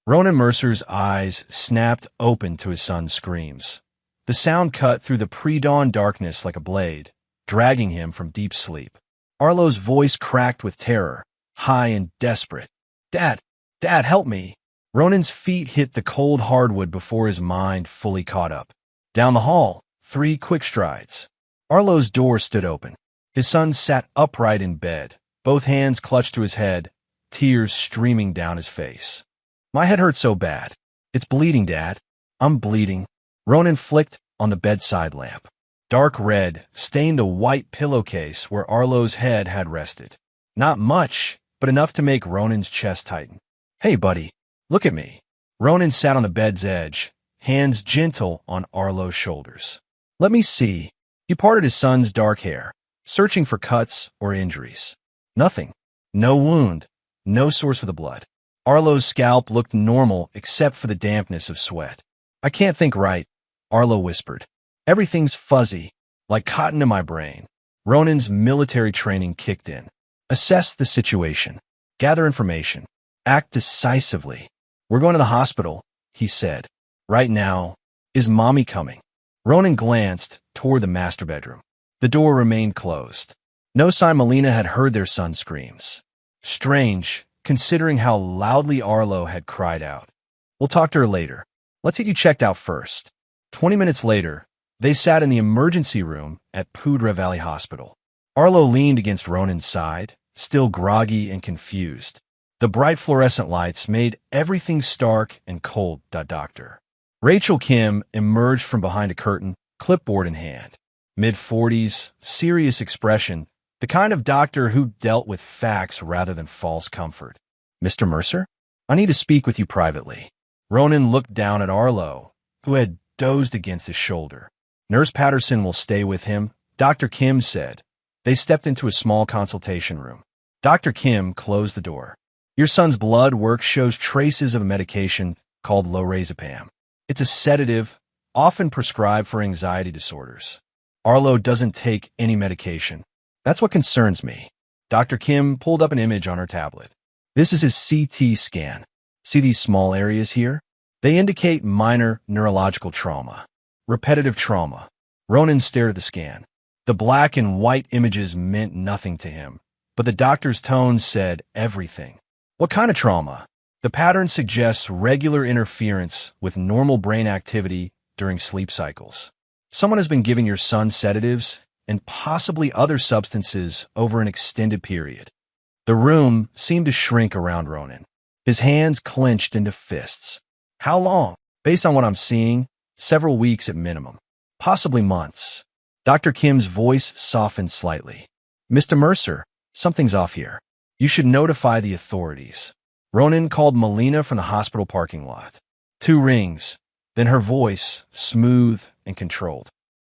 Ronan Mercer's eyes snapped open to his son's screams. The sound cut through the pre-dawn darkness like a blade, dragging him from deep sleep. Arlo's voice cracked with terror, high and desperate. "Dad! Dad, help me!" Ronan's feet hit the cold hardwood before his mind fully caught up. Down the hall, 3 quick strides. Arlo's door stood open. His son sat upright in bed, both hands clutched to his head, tears streaming down his face. "My head hurts so bad. It's bleeding, Dad. I'm bleeding." Ronan flicked on the bedside lamp. Dark red stained the white pillowcase where Arlo's head had rested. Not much, but enough to make Ronan's chest tighten. "Hey, buddy, look at me." Ronan sat on the bed's edge, hands gentle on Arlo's shoulders. "Let me see." He parted his son's dark hair, searching for cuts or injuries. Nothing. No wound. No source for the blood. Arlo's scalp looked normal except for the dampness of sweat. "I can't think right," Arlo whispered. "Everything's fuzzy, like cotton in my brain." Ronan's military training kicked in. Assess the situation. Gather information. Act decisively. "We're going to the hospital," he said. "Right now. Is Mommy coming?" Ronan glanced toward the master bedroom. The door remained closed. No sign Melina had heard their son's screams. Strange, considering how loudly Arlo had cried out. "We'll talk to her later. Let's get you checked out first." 20 minutes later, they sat in the emergency room at Poudre Valley Hospital. Arlo leaned against Ronan's side, still groggy and confused. The bright fluorescent lights made everything stark and cold. Doctor Rachel Kim emerged from behind a curtain, clipboard in hand. Mid-40s, serious expression, the kind of doctor who dealt with facts rather than false comfort. "Mr. Mercer? I need to speak with you privately." Ronan looked down at Arlo, who had dozed against his shoulder. "Nurse Patterson will stay with him," Dr. Kim said. They stepped into a small consultation room. Dr. Kim closed the door. "Your son's blood work shows traces of a medication called lorazepam. It's a sedative, often prescribed for anxiety disorders. Arlo doesn't take any medication. That's what concerns me." Dr. Kim pulled up an image on her tablet. "This is his CT scan. See these small areas here? They indicate minor neurological trauma. Repetitive trauma." Ronan stared at the scan. The black and white images meant nothing to him, but the doctor's tone said everything. "What kind of trauma?" "The pattern suggests regular interference with normal brain activity during sleep cycles. Someone has been giving your son sedatives and possibly other substances over an extended period." The room seemed to shrink around Ronan. His hands clenched into fists. "How long?" "Based on what I'm seeing, several weeks at minimum. Possibly months." Dr. Kim's voice softened slightly. "Mr. Mercer, something's off here. You should notify the authorities." Ronan called Melina from the hospital parking lot. 2 rings, then her voice, smooth and controlled.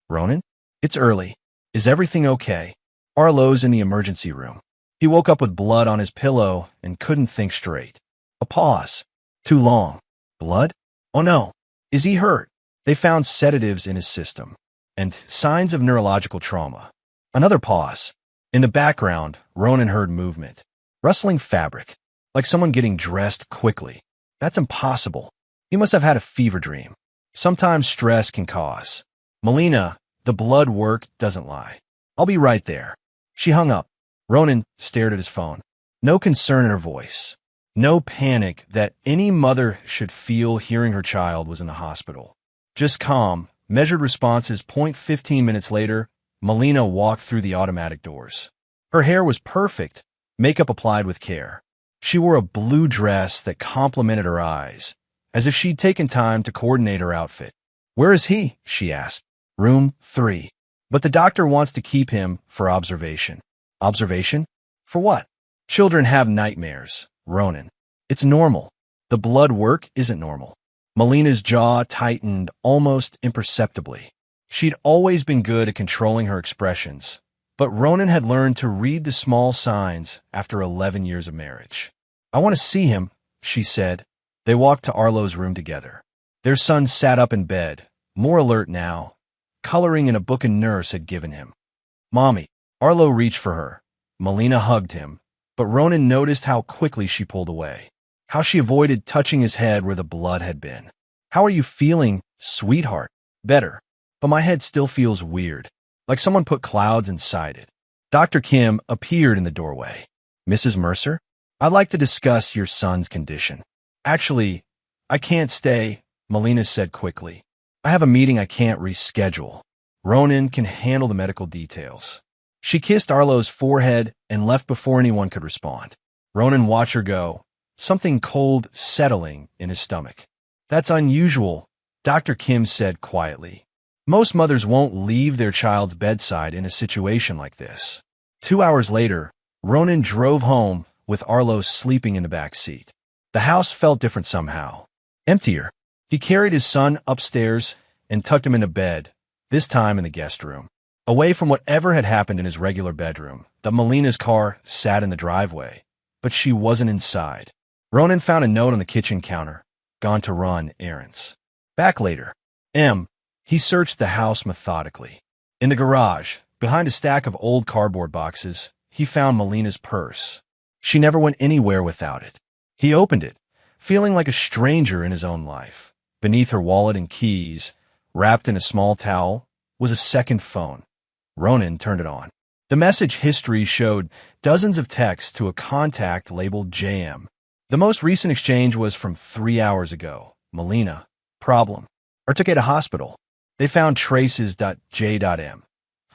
"Ronan? It's early. Is everything okay?" Arlo's in the emergency room. He woke up with blood on his pillow and couldn't think straight. A pause. Too long. "Blood? Oh no. Is he hurt?" They found sedatives in his system and signs of neurological trauma. Another pause. In the background, Ronan heard movement. Rustling fabric, like someone getting dressed quickly. That's impossible. He must have had a fever dream. Sometimes stress can cause. "Melina, the blood work doesn't lie. I'll be right there." She hung up. Ronan stared at his phone. No concern in her voice. No panic that any mother should feel hearing her child was in the hospital. Just calm, measured responses. 15 minutes later, Melina walked through the automatic doors. Her hair was perfect, makeup applied with care. She wore a blue dress that complemented her eyes, as if she'd taken time to coordinate her outfit. "Where is he?" she asked. "Room 3. But the doctor wants to keep him for observation." "Observation? For what?" "Children have nightmares, Ronan. It's normal. The blood work isn't normal." Melina's jaw tightened almost imperceptibly. She'd always been good at controlling her expressions, but Ronan had learned to read the small signs after 11 years of marriage. "I want to see him," she said. They walked to Arlo's room together. Their son sat up in bed, more alert now, coloring in a book a nurse had given him. "Mommy." Arlo reached for her. Melina hugged him, but Ronan noticed how quickly she pulled away. how she avoided touching his head where the blood had been. "How are you feeling, sweetheart?" "Better, but my head still feels weird, like someone put clouds inside it." Dr. Kim appeared in the doorway. "Mrs. Mercer, I'd like to discuss your son's condition." "Actually, I can't stay," Melina said quickly. "I have a meeting I can't reschedule. Ronan can handle the medical details." She kissed Arlo's forehead and left before anyone could respond. Ronan watched her go, something cold settling in his stomach. "That's unusual," Dr. Kim said quietly. "Most mothers won't leave their child's bedside in a situation like this." 2 hours later, Ronan drove home with Arlo sleeping in the back seat. The house felt different somehow. Emptier. He carried his son upstairs and tucked him into bed, this time in the guest room. Away from whatever had happened in his regular bedroom, the Melina's car sat in the driveway, but she wasn't inside. Ronan found a note on the kitchen counter, "Gone to run errands." Back later. He searched the house methodically. In the garage, behind a stack of old cardboard boxes, he found Melina's purse. She never went anywhere without it. He opened it, feeling like a stranger in his own life. Beneath her wallet and keys, wrapped in a small towel, was a second phone. Ronan turned it on. The message history showed dozens of texts to a contact labeled JM. The most recent exchange was from 3 hours ago. "Melina, problem. Or took at a hospital. They found traces.j.m.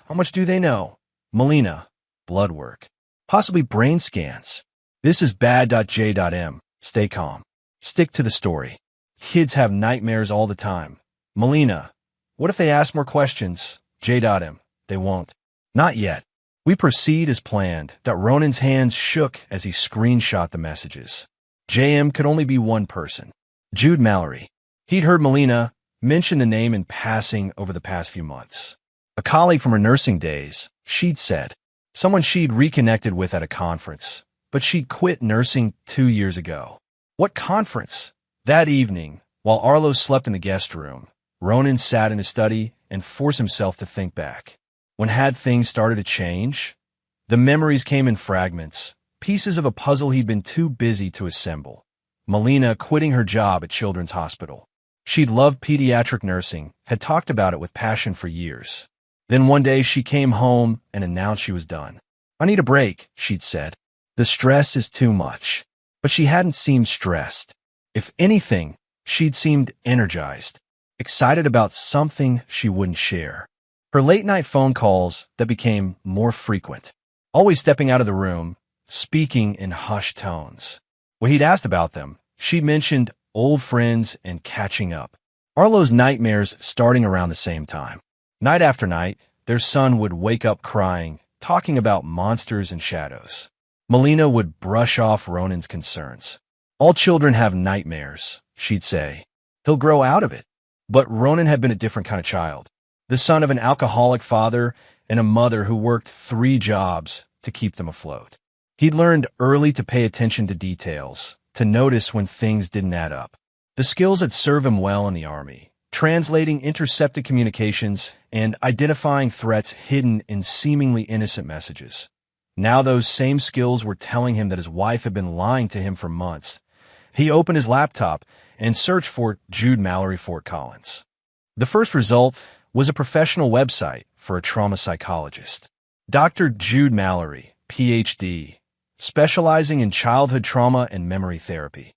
How much do they know? Melina, blood work. Possibly brain scans. This is bad.j.m. Stay calm. Stick to the story. Kids have nightmares all the time. Melina, what if they ask more questions? J.m. They won't. Not yet." We proceed as planned. Ronan's hands shook as he screenshot the messages. JM could only be one person. Jude Mallory. He'd heard Melina mention the name in passing over the past few months. A colleague from her nursing days, she'd said. Someone she'd reconnected with at a conference, but she'd quit nursing 2 years ago. What conference? That evening, while Arlo slept in the guest room, Ronan sat in his study and forced himself to think back. When had things started to change? The memories came in fragments, pieces of a puzzle he'd been too busy to assemble. Melina quitting her job at Children's Hospital. She'd loved pediatric nursing, had talked about it with passion for years. Then one day she came home and announced she was done. "I need a break," she'd said. "The stress is too much." But she hadn't seemed stressed. If anything, she'd seemed energized, excited about something she wouldn't share. Her late-night phone calls that became more frequent, always stepping out of the room, speaking in hushed tones. When he'd asked about them, she'd mentioned old friends and catching up. Arlo's nightmares starting around the same time. Night after night, their son would wake up crying, talking about monsters and shadows. Melina would brush off Ronan's concerns. "All children have nightmares," she'd say. "He'll grow out of it." But Ronan had been a different kind of child. The son of an alcoholic father and a mother who worked 3 jobs to keep them afloat. He'd learned early to pay attention to details, to notice when things didn't add up. The skills that served him well in the Army, translating intercepted communications and identifying threats hidden in seemingly innocent messages. Now those same skills were telling him that his wife had been lying to him for months. He opened his laptop and searched for Jude Mallory Fort Collins. The first result was a professional website for a trauma psychologist. Dr. Jude Mallory, Ph.D., specializing in childhood trauma and memory therapy.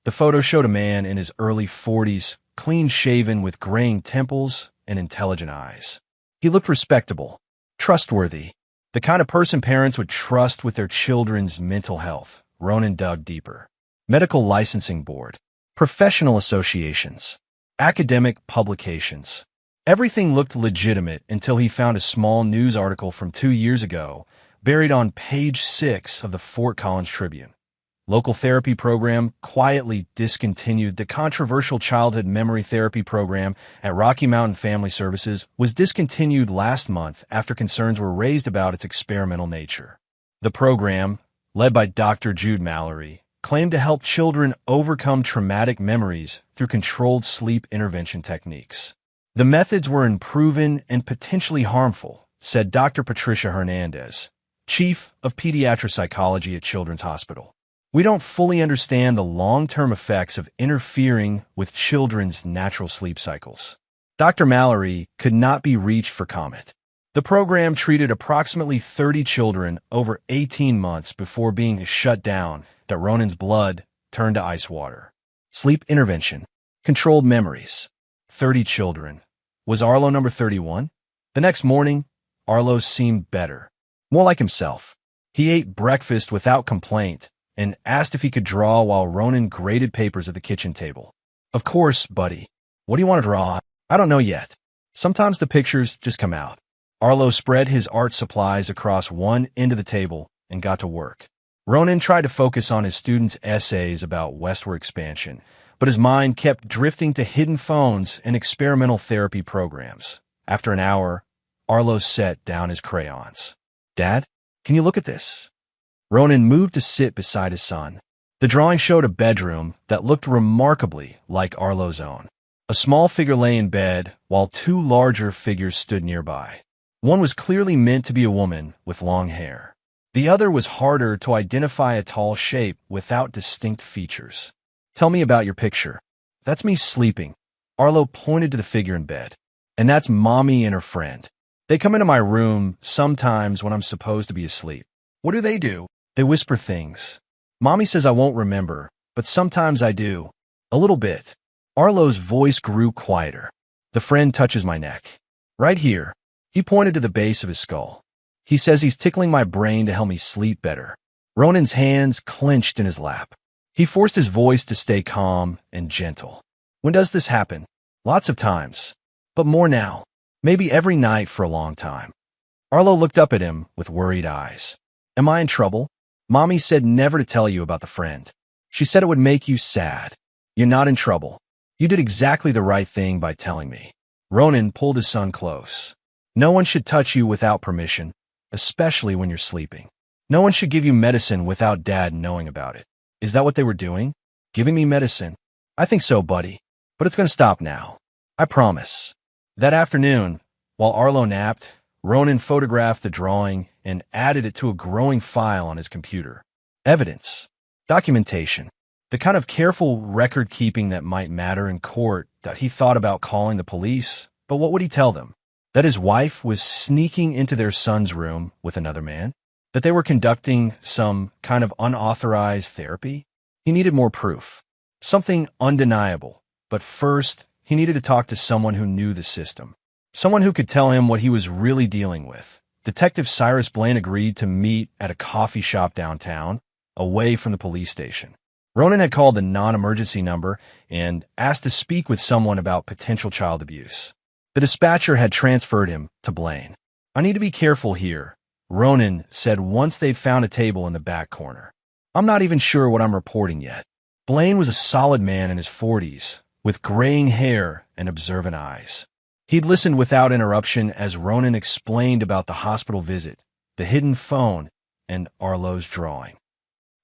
The photo showed a man in his early 40s, clean-shaven with graying temples and intelligent eyes. He looked respectable, trustworthy, the kind of person parents would trust with their children's mental health. Ronan dug deeper. Medical Licensing Board, professional associations, academic publications. Everything looked legitimate until he found a small news article from 2 years ago, buried on page 6 of the Fort Collins Tribune. Local therapy program quietly discontinued. The controversial childhood memory therapy program at Rocky Mountain Family Services was discontinued last month after concerns were raised about its experimental nature. The program, led by Dr. Jude Mallory, claimed to help children overcome traumatic memories through controlled sleep intervention techniques. The methods were unproven and potentially harmful, said Dr. Patricia Hernandez, Chief of Pediatric Psychology at Children's Hospital. We don't fully understand the long-term effects of interfering with children's natural sleep cycles. Dr. Mallory could not be reached for comment. The program treated approximately 30 children over 18 months before being shut down. Ronan's blood turned to ice water. Sleep intervention. Controlled memories. 30 children. Was Arlo number 31? The next morning, Arlo seemed better. More like himself. He ate breakfast without complaint and asked if he could draw while Ronan graded papers at the kitchen table. Of course, buddy. What do you want to draw? I don't know yet. Sometimes the pictures just come out. Arlo spread his art supplies across one end of the table and got to work. Ronan tried to focus on his students' essays about westward expansion, but his mind kept drifting to hidden phones and experimental therapy programs. After an hour, Arlo set down his crayons. Dad, can you look at this? Ronan moved to sit beside his son. The drawing showed a bedroom that looked remarkably like Arlo's own. A small figure lay in bed, while two larger figures stood nearby. One was clearly meant to be a woman with long hair. The other was harder to identify, a tall shape without distinct features. Tell me about your picture. That's me sleeping. Arlo pointed to the figure in bed. And that's Mommy and her friend. They come into my room sometimes when I'm supposed to be asleep. What do? They whisper things. Mommy says I won't remember, but sometimes I do. A little bit. Arlo's voice grew quieter. The friend touches my neck. Right here. He pointed to the base of his skull. He says he's tickling my brain to help me sleep better. Ronan's hands clenched in his lap. He forced his voice to stay calm and gentle. When does this happen? Lots of times. But more now. Maybe every night for a long time. Arlo looked up at him with worried eyes. Am I in trouble? Mommy said never to tell you about the friend. She said it would make you sad. You're not in trouble. You did exactly the right thing by telling me. Ronan pulled his son close. No one should touch you without permission, especially when you're sleeping. No one should give you medicine without Dad knowing about it. Is that what they were doing? Giving me medicine? I think so, buddy. But it's going to stop now. I promise. That afternoon, while Arlo napped, Ronan photographed the drawing and added it to a growing file on his computer. Evidence. Documentation. The kind of careful record-keeping that might matter in court. That he thought about calling the police, but what would he tell them? That his wife was sneaking into their son's room with another man? That they were conducting some kind of unauthorized therapy? He needed more proof. Something undeniable. But first, he needed to talk to someone who knew the system. Someone who could tell him what he was really dealing with. Detective Cyrus Blaine agreed to meet at a coffee shop downtown, away from the police station. Ronan had called the non-emergency number and asked to speak with someone about potential child abuse. The dispatcher had transferred him to Blaine. I need to be careful here, Ronan said once they'd found a table in the back corner. I'm not even sure what I'm reporting yet. Blaine was a solid man in his 40s, with graying hair and observant eyes. He'd listened without interruption as Ronan explained about the hospital visit, the hidden phone, and Arlo's drawing.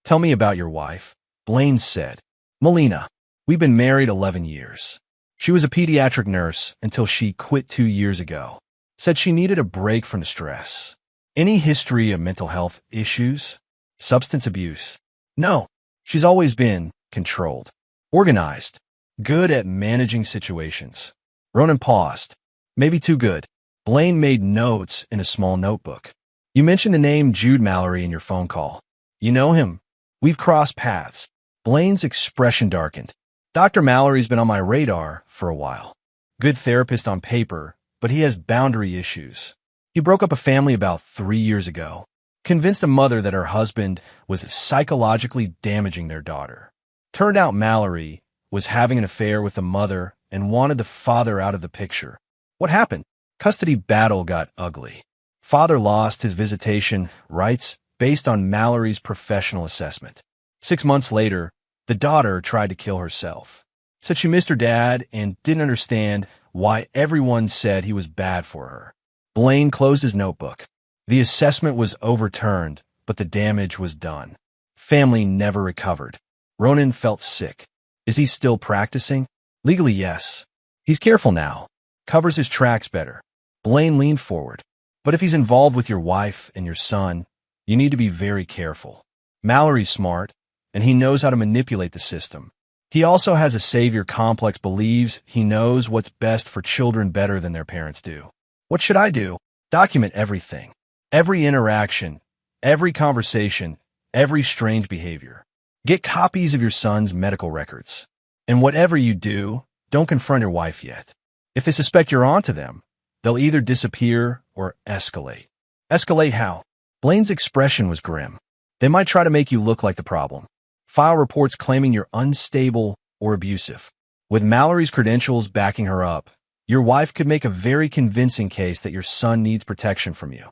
Tell me about your wife, Blaine said. Melina. We've been married 11 years. She was a pediatric nurse until she quit 2 years ago. Said she needed a break from the stress. Any history of mental health issues? Substance abuse? No. She's always been controlled. Organized. Good at managing situations. Ronan paused. Maybe too good. Blaine made notes in a small notebook. You mentioned the name Jude Mallory in your phone call. You know him? We've crossed paths. Blaine's expression darkened. Dr. Mallory's been on my radar for a while. Good therapist on paper, but he has boundary issues. He broke up a family about 3 years ago. Convinced a mother that her husband was psychologically damaging their daughter. Turned out Mallory was having an affair with the mother and wanted the father out of the picture. What happened? Custody battle got ugly. Father lost his visitation rights based on Mallory's professional assessment. 6 months later, the daughter tried to kill herself. Said she missed her dad and didn't understand why everyone said he was bad for her. Blaine closed his notebook. The assessment was overturned, but the damage was done. Family never recovered. Ronan felt sick. Is he still practicing? Legally, yes. He's careful now. Covers his tracks better. Blaine leaned forward. But if he's involved with your wife and your son, you need to be very careful. Mallory's smart, and he knows how to manipulate the system. He also has a savior complex, believes he knows what's best for children better than their parents do. What should I do? Document everything. Every interaction, every conversation, every strange behavior. Get copies of your son's medical records. And whatever you do, don't confront your wife yet. If they suspect you're onto them, they'll either disappear or escalate. Escalate how? Blaine's expression was grim. They might try to make you look like the problem. File reports claiming you're unstable or abusive. With Mallory's credentials backing her up, your wife could make a very convincing case that your son needs protection from you.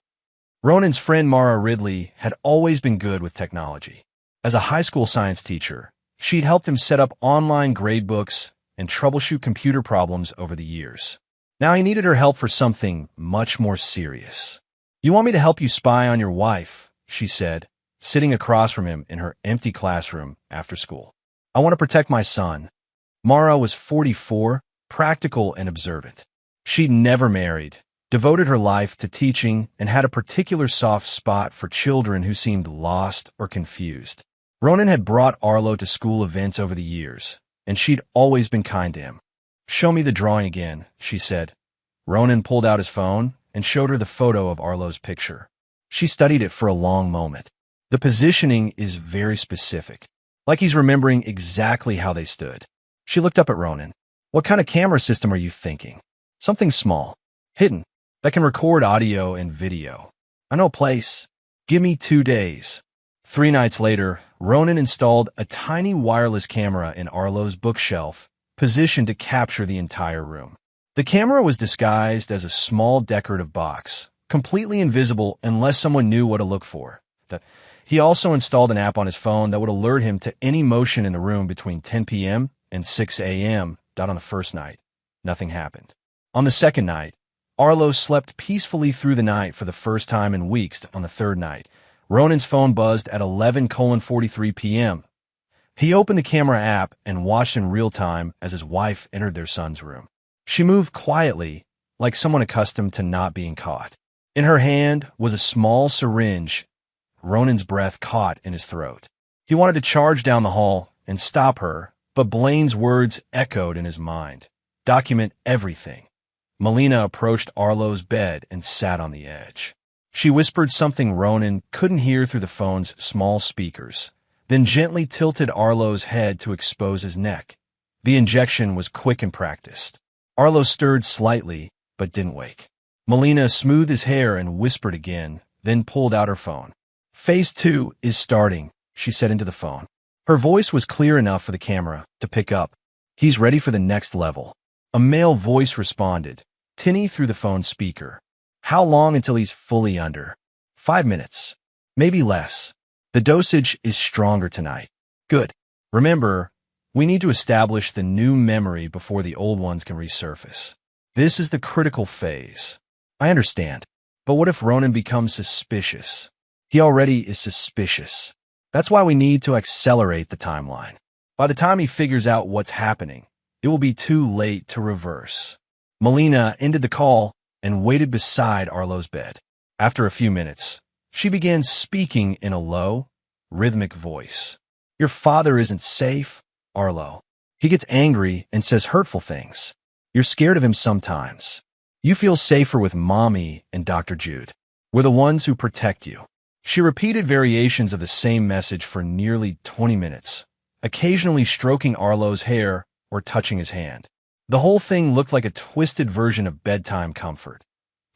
Ronan's friend Mara Ridley had always been good with technology. As a high school science teacher, she'd helped him set up online gradebooks and troubleshoot computer problems over the years. Now he needed her help for something much more serious. "You want me to help you spy on your wife," she said, sitting across from him in her empty classroom after school. "I want to protect my son." Mara was 44, practical and observant. She'd never married, devoted her life to teaching, and had a particular soft spot for children who seemed lost or confused. Ronan had brought Arlo to school events over the years, and she'd always been kind to him. "Show me the drawing again," she said. Ronan pulled out his phone and showed her the photo of Arlo's picture. She studied it for a long moment. The positioning is very specific, like he's remembering exactly how they stood. She looked up at Ronan. "What kind of camera system are you thinking?" "Something small, hidden, that can record audio and video. I know a place. Give me 2 days." 3 nights later, Ronan installed a tiny wireless camera in Arlo's bookshelf, positioned to capture the entire room. The camera was disguised as a small decorative box, completely invisible unless someone knew what to look for. He also installed an app on his phone that would alert him to any motion in the room between 10 p.m. and 6 a.m. On the first night, nothing happened. On the second night, Arlo slept peacefully through the night for the first time in weeks. On the third night, Ronan's phone buzzed at 11:43 p.m. He opened the camera app and watched in real time as his wife entered their son's room. She moved quietly, like someone accustomed to not being caught. In her hand was a small syringe. Ronan's breath caught in his throat. He wanted to charge down the hall and stop her, but Blaine's words echoed in his mind. "Document everything." Melina approached Arlo's bed and sat on the edge. She whispered something Ronan couldn't hear through the phone's small speakers, then gently tilted Arlo's head to expose his neck. The injection was quick and practiced. Arlo stirred slightly, but didn't wake. Melina smoothed his hair and whispered again, then pulled out her phone. "Phase 2 is starting," she said into the phone. Her voice was clear enough for the camera to pick up. "He's ready for the next level." A male voice responded, tinny through the phone speaker. "How long until he's fully under?" 5 minutes. Maybe less. "The dosage is stronger tonight." "Good. Remember, we need to establish the new memory before the old ones can resurface. This is the critical phase." "I understand. But what if Ronan becomes suspicious?" "He already is suspicious. That's why we need to accelerate the timeline. By the time he figures out what's happening, it will be too late to reverse." Melina ended the call and waited beside Arlo's bed. After a few minutes, she began speaking in a low, rhythmic voice. "Your father isn't safe, Arlo. He gets angry and says hurtful things. You're scared of him sometimes. You feel safer with Mommy and Dr. Jude. We're the ones who protect you." She repeated variations of the same message for nearly 20 minutes, occasionally stroking Arlo's hair or touching his hand. The whole thing looked like a twisted version of bedtime comfort.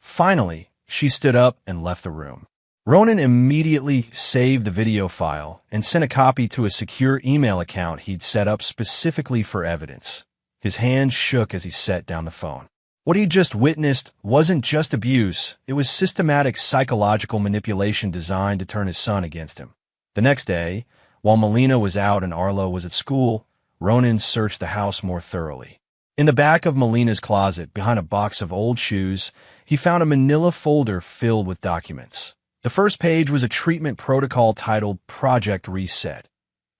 Finally, she stood up and left the room. Ronan immediately saved the video file and sent a copy to a secure email account he'd set up specifically for evidence. His hand shook as he set down the phone. What he'd just witnessed wasn't just abuse, it was systematic psychological manipulation designed to turn his son against him. The next day, while Melina was out and Arlo was at school, Ronan searched the house more thoroughly. In the back of Melina's closet, behind a box of old shoes, he found a manila folder filled with documents. The first page was a treatment protocol titled Project Reset,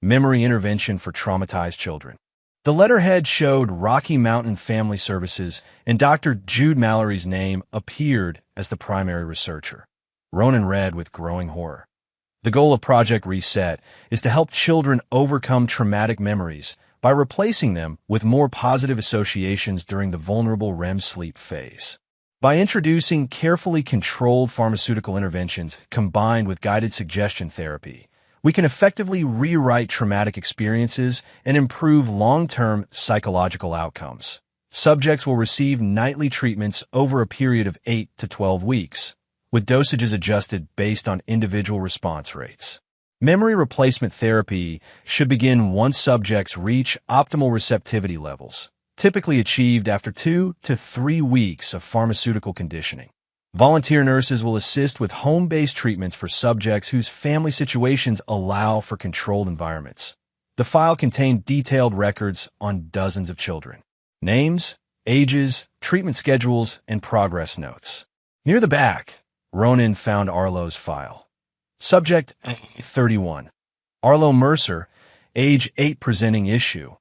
Memory Intervention for Traumatized Children. The letterhead showed Rocky Mountain Family Services, and Dr. Jude Mallory's name appeared as the primary researcher. Ronan read with growing horror. The goal of Project Reset is to help children overcome traumatic memories by replacing them with more positive associations during the vulnerable REM sleep phase. By introducing carefully controlled pharmaceutical interventions combined with guided suggestion therapy, we can effectively rewrite traumatic experiences and improve long-term psychological outcomes. Subjects will receive nightly treatments over a period of 8 to 12 weeks, with dosages adjusted based on individual response rates. Memory replacement therapy should begin once subjects reach optimal receptivity levels, typically achieved after 2 to 3 weeks of pharmaceutical conditioning. Volunteer nurses will assist with home-based treatments for subjects whose family situations allow for controlled environments. The file contained detailed records on dozens of children. Names, ages, treatment schedules, and progress notes. Near the back, Ronan found Arlo's file. Subject 31. Arlo Mercer, age 8, presenting issue.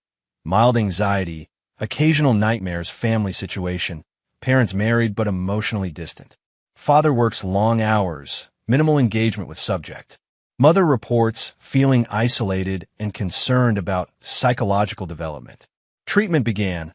Mild anxiety, occasional nightmares, family situation. Parents married but emotionally distant. Father works long hours, minimal engagement with subject. Mother reports feeling isolated and concerned about psychological development. Treatment began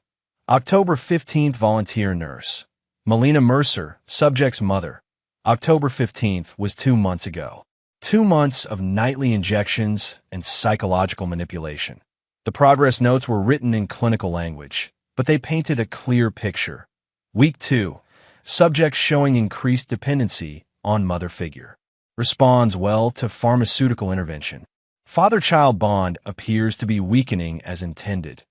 October 15th, volunteer nurse. Melina Mercer, subject's mother. October 15th was 2 months ago. 2 months of nightly injections and psychological manipulation. The progress notes were written in clinical language, but they painted a clear picture. Week 2, subject showing increased dependency on mother figure. Responds well to pharmaceutical intervention. Father-child bond appears to be weakening as intended.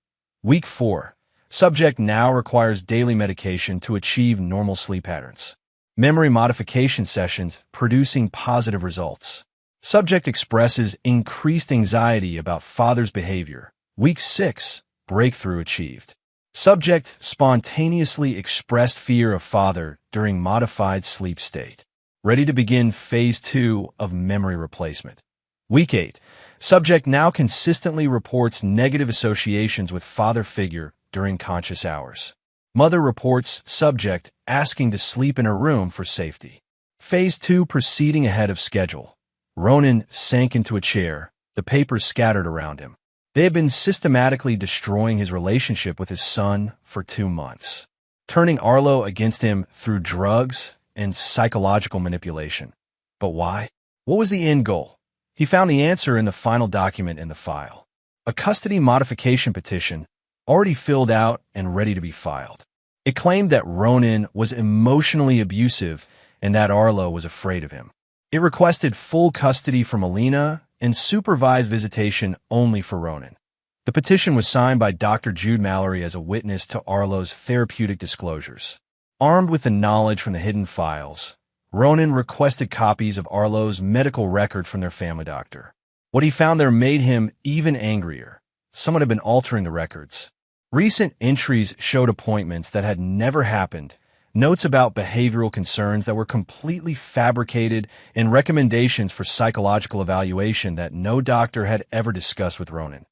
Week 4, subject now requires daily medication to achieve normal sleep patterns. Memory modification sessions producing positive results. Subject expresses increased anxiety about father's behavior. Week 6, breakthrough achieved. Subject spontaneously expressed fear of father during modified sleep state. Ready to begin phase 2 of memory replacement. Week 8, subject now consistently reports negative associations with father figure during conscious hours. Mother reports subject asking to sleep in her room for safety. Phase 2 proceeding ahead of schedule. Ronan sank into a chair, the papers scattered around him. They had been systematically destroying his relationship with his son for 2 months, turning Arlo against him through drugs and psychological manipulation. But why? What was the end goal? He found the answer in the final document in the file. A custody modification petition, already filled out and ready to be filed. It claimed that Ronan was emotionally abusive and that Arlo was afraid of him. It requested full custody for Melina and supervised visitation only for Ronan. The petition was signed by Dr. Jude Mallory as a witness to Arlo's therapeutic disclosures. Armed with the knowledge from the hidden files, Ronan requested copies of Arlo's medical record from their family doctor. What he found there made him even angrier. Someone had been altering the records. Recent entries showed appointments that had never happened, notes about behavioral concerns that were completely fabricated, and recommendations for psychological evaluation that no doctor had ever discussed with Ronan.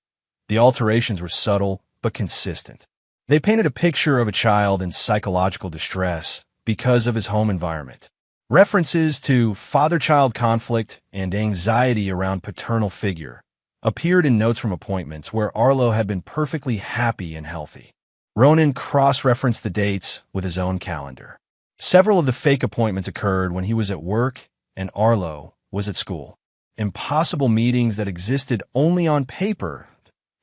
The alterations were subtle but consistent. They painted a picture of a child in psychological distress because of his home environment. References to father-child conflict and anxiety around paternal figure appeared in notes from appointments where Arlo had been perfectly happy and healthy. Ronan cross-referenced the dates with his own calendar. Several of the fake appointments occurred when he was at work and Arlo was at school. Impossible meetings that existed only on paper.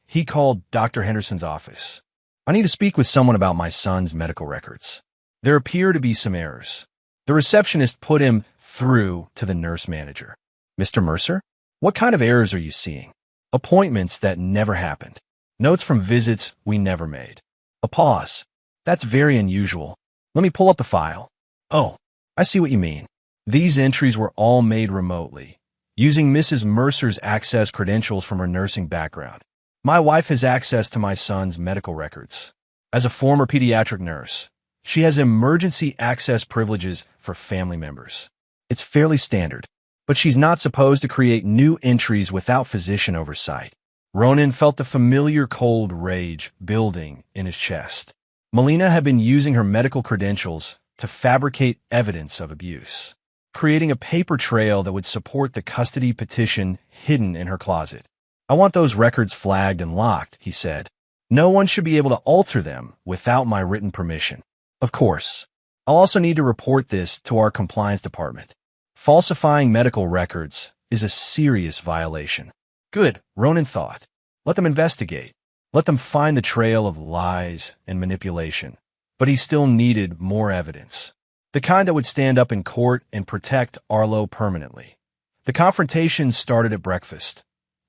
He called Dr. Henderson's office. "I need to speak with someone about my son's medical records. There appear to be some errors." The receptionist put him through to the nurse manager. "Mr. Mercer, what kind of errors are you seeing?" "Appointments that never happened. Notes from visits we never made." A pause. "That's very unusual. Let me pull up the file." "Oh, I see what you mean." These entries were all made remotely, using Mrs. Mercer's access credentials from her nursing background. "My wife has access to my son's medical records. As a former pediatric nurse, she has emergency access privileges for family members. It's fairly standard, but she's not supposed to create new entries without physician oversight." Ronan felt the familiar cold rage building in his chest. Melina had been using her medical credentials to fabricate evidence of abuse. creating a paper trail that would support the custody petition hidden in her closet. I want those records flagged and locked, he said. No one should be able to alter them without my written permission. Of course. I'll also need to report this to our compliance department. Falsifying medical records is a serious violation. Good, Ronan thought. Let them investigate. Let them find the trail of lies and manipulation. But he still needed more evidence. The kind that would stand up in court and protect Arlo permanently. The confrontation started at breakfast.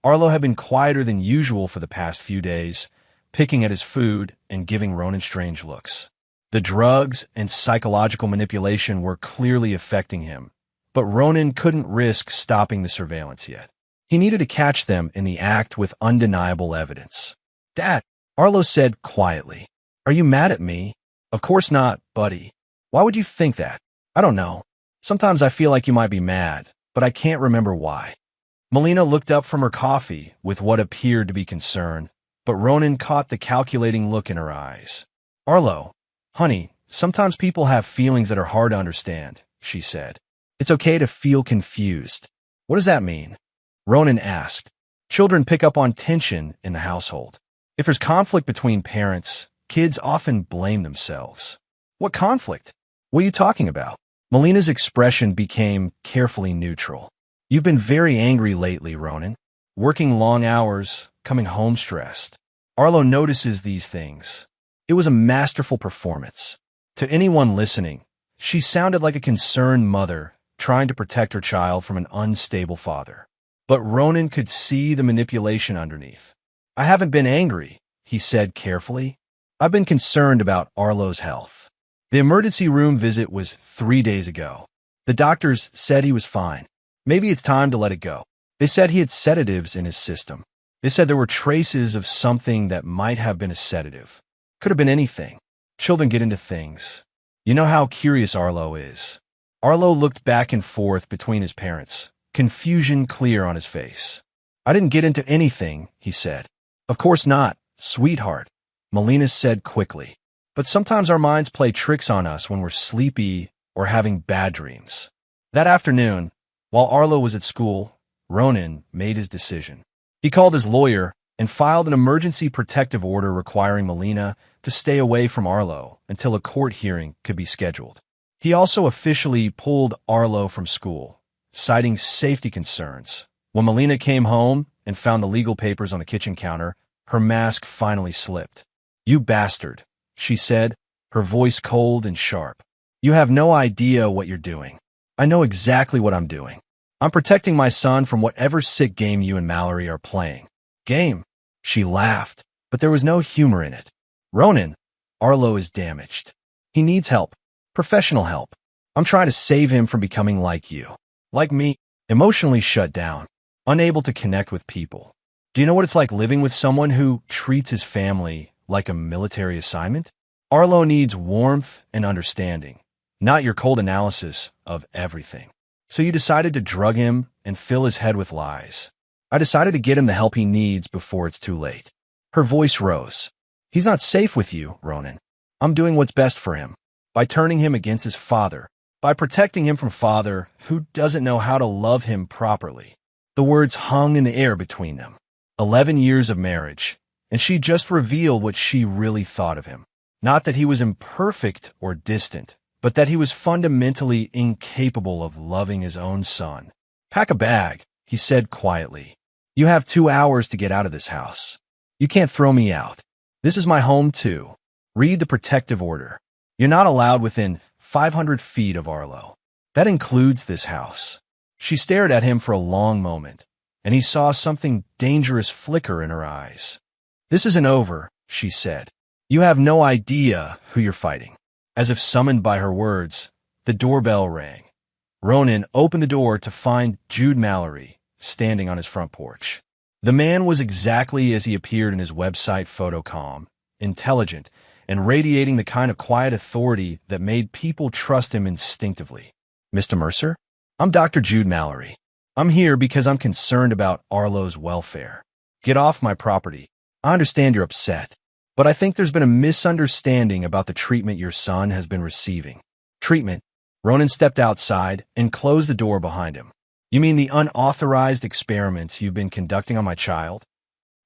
Arlo had been quieter than usual for the past few days, picking at his food and giving Ronan strange looks. The drugs and psychological manipulation were clearly affecting him, but Ronan couldn't risk stopping the surveillance yet. He needed to catch them in the act with undeniable evidence. Dad, Arlo said quietly, are you mad at me? Of course not, buddy. Why would you think that? I don't know. Sometimes I feel like you might be mad, but I can't remember why. Melina looked up from her coffee with what appeared to be concern, but Ronan caught the calculating look in her eyes. Arlo, honey, sometimes people have feelings that are hard to understand, she said. It's okay to feel confused. What does that mean? Ronan asked. Children pick up on tension in the household. If there's conflict between parents, kids often blame themselves. What conflict? What are you talking about? Melina's expression became carefully neutral. You've been very angry lately, Ronan. Working long hours, coming home stressed. Arlo notices these things. It was a masterful performance. To anyone listening, she sounded like a concerned mother trying to protect her child from an unstable father. But Ronan could see the manipulation underneath. I haven't been angry, he said carefully. I've been concerned about Arlo's health. The emergency room visit was 3 days ago. The doctors said he was fine. Maybe it's time to let it go. They said he had sedatives in his system. They said there were traces of something that might have been a sedative. Could have been anything. Children get into things. You know how curious Arlo is. Arlo looked back and forth between his parents, confusion clear on his face. I didn't get into anything, he said. Of course not, sweetheart, Melina said quickly. But sometimes our minds play tricks on us when we're sleepy or having bad dreams. That afternoon, while Arlo was at school, Ronan made his decision. He called his lawyer and filed an emergency protective order requiring Melina to stay away from Arlo until a court hearing could be scheduled. He also officially pulled Arlo from school, citing safety concerns. When Melina came home and found the legal papers on the kitchen counter, her mask finally slipped. You bastard, she said, her voice cold and sharp. You have no idea what you're doing. I know exactly what I'm doing. I'm protecting my son from whatever sick game you and Mallory are playing. Game? She laughed, but there was no humor in it. Ronan, Arlo is damaged. He needs help. Professional help. I'm trying to save him from becoming like you. Like me, emotionally shut down, unable to connect with people. Do you know what it's like living with someone who treats his family like a military assignment? Arlo needs warmth and understanding, not your cold analysis of everything. So you decided to drug him and fill his head with lies. I decided to get him the help he needs before it's too late. Her voice rose. He's not safe with you, Ronan. I'm doing what's best for him. By turning him against his father. By protecting him from father who doesn't know how to love him properly. The words hung in the air between them. 11 years of marriage. And she just revealed what she really thought of him. Not that he was imperfect or distant, but that he was fundamentally incapable of loving his own son. Pack a bag, he said quietly. You have 2 hours to get out of this house. You can't throw me out. This is my home too. Read the protective order. You're not allowed within 500 feet of Arlo. That includes this house. She stared at him for a long moment, and he saw something dangerous flicker in her eyes. This isn't over, she said. You have no idea who you're fighting. As if summoned by her words, the doorbell rang. Ronan opened the door to find Jude Mallory standing on his front porch. The man was exactly as he appeared in his website photo, calm, intelligent, and radiating the kind of quiet authority that made people trust him instinctively. Mr. Mercer? I'm Dr. Jude Mallory. I'm here because I'm concerned about Arlo's welfare. Get off my property. I understand you're upset, but I think there's been a misunderstanding about the treatment your son has been receiving. Treatment? Ronan stepped outside and closed the door behind him. You mean the unauthorized experiments you've been conducting on my child?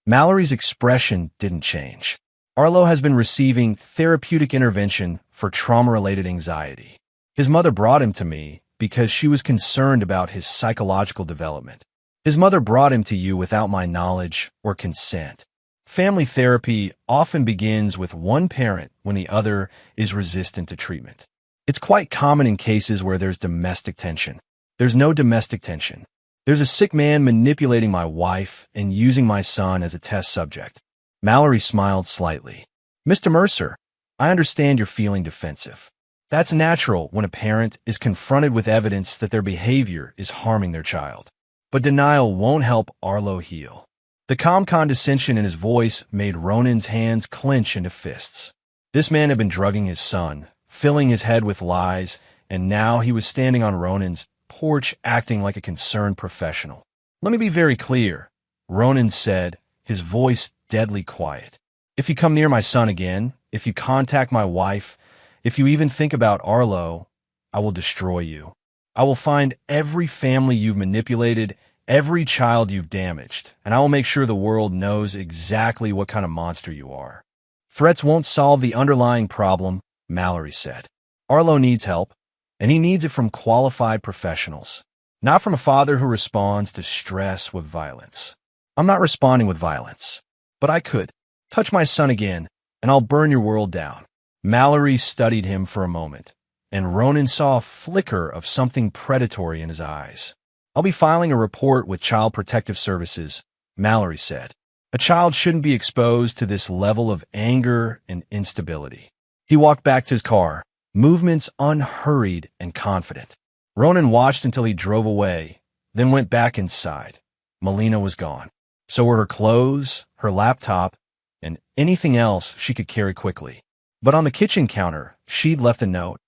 Mallory's expression didn't change. Arlo has been receiving therapeutic intervention for trauma-related anxiety. His mother brought him to me because she was concerned about his psychological development. His mother brought him to you without my knowledge or consent. Family therapy often begins with one parent when the other is resistant to treatment. It's quite common in cases where there's domestic tension. There's no domestic tension. There's a sick man manipulating my wife and using my son as a test subject. Mallory smiled slightly. Mr. Mercer, I understand you're feeling defensive. That's natural when a parent is confronted with evidence that their behavior is harming their child. But denial won't help Arlo heal. The calm condescension in his voice made Ronan's hands clench into fists. This man had been drugging his son, filling his head with lies, and now he was standing on Ronan's porch acting like a concerned professional. Let me be very clear, Ronan said, his voice deadly quiet. If you come near my son again, if you contact my wife, if you even think about Arlo, I will destroy you. I will find every family you've manipulated, every child you've damaged, and I will make sure the world knows exactly what kind of monster you are. Threats won't solve the underlying problem, Mallory said. Arlo needs help, and he needs it from qualified professionals, not from a father who responds to stress with violence. I'm not responding with violence, but I could. Touch my son again, and I'll burn your world down. Mallory studied him for a moment, and Ronan saw a flicker of something predatory in his eyes. I'll be filing a report with Child Protective Services, Mallory said. A child shouldn't be exposed to this level of anger and instability. He walked back to his car, movements unhurried and confident. Ronan watched until he drove away, then went back inside. Melina was gone. So were her clothes, her laptop, and anything else she could carry quickly. But on the kitchen counter, she'd left a note.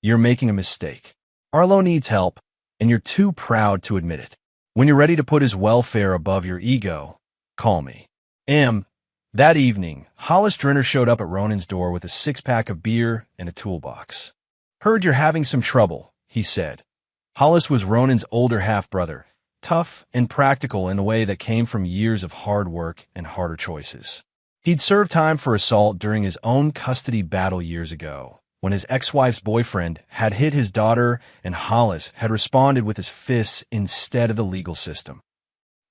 You're making a mistake. Arlo needs help, and you're too proud to admit it. When you're ready to put his welfare above your ego, call me. That evening, Hollis Drenner showed up at Ronan's door with a six-pack of beer and a toolbox. Heard you're having some trouble, he said. Hollis was Ronan's older half-brother, tough and practical in a way that came from years of hard work and harder choices. He'd served time for assault during his own custody battle years ago, when his ex-wife's boyfriend had hit his daughter and Hollis had responded with his fists instead of the legal system.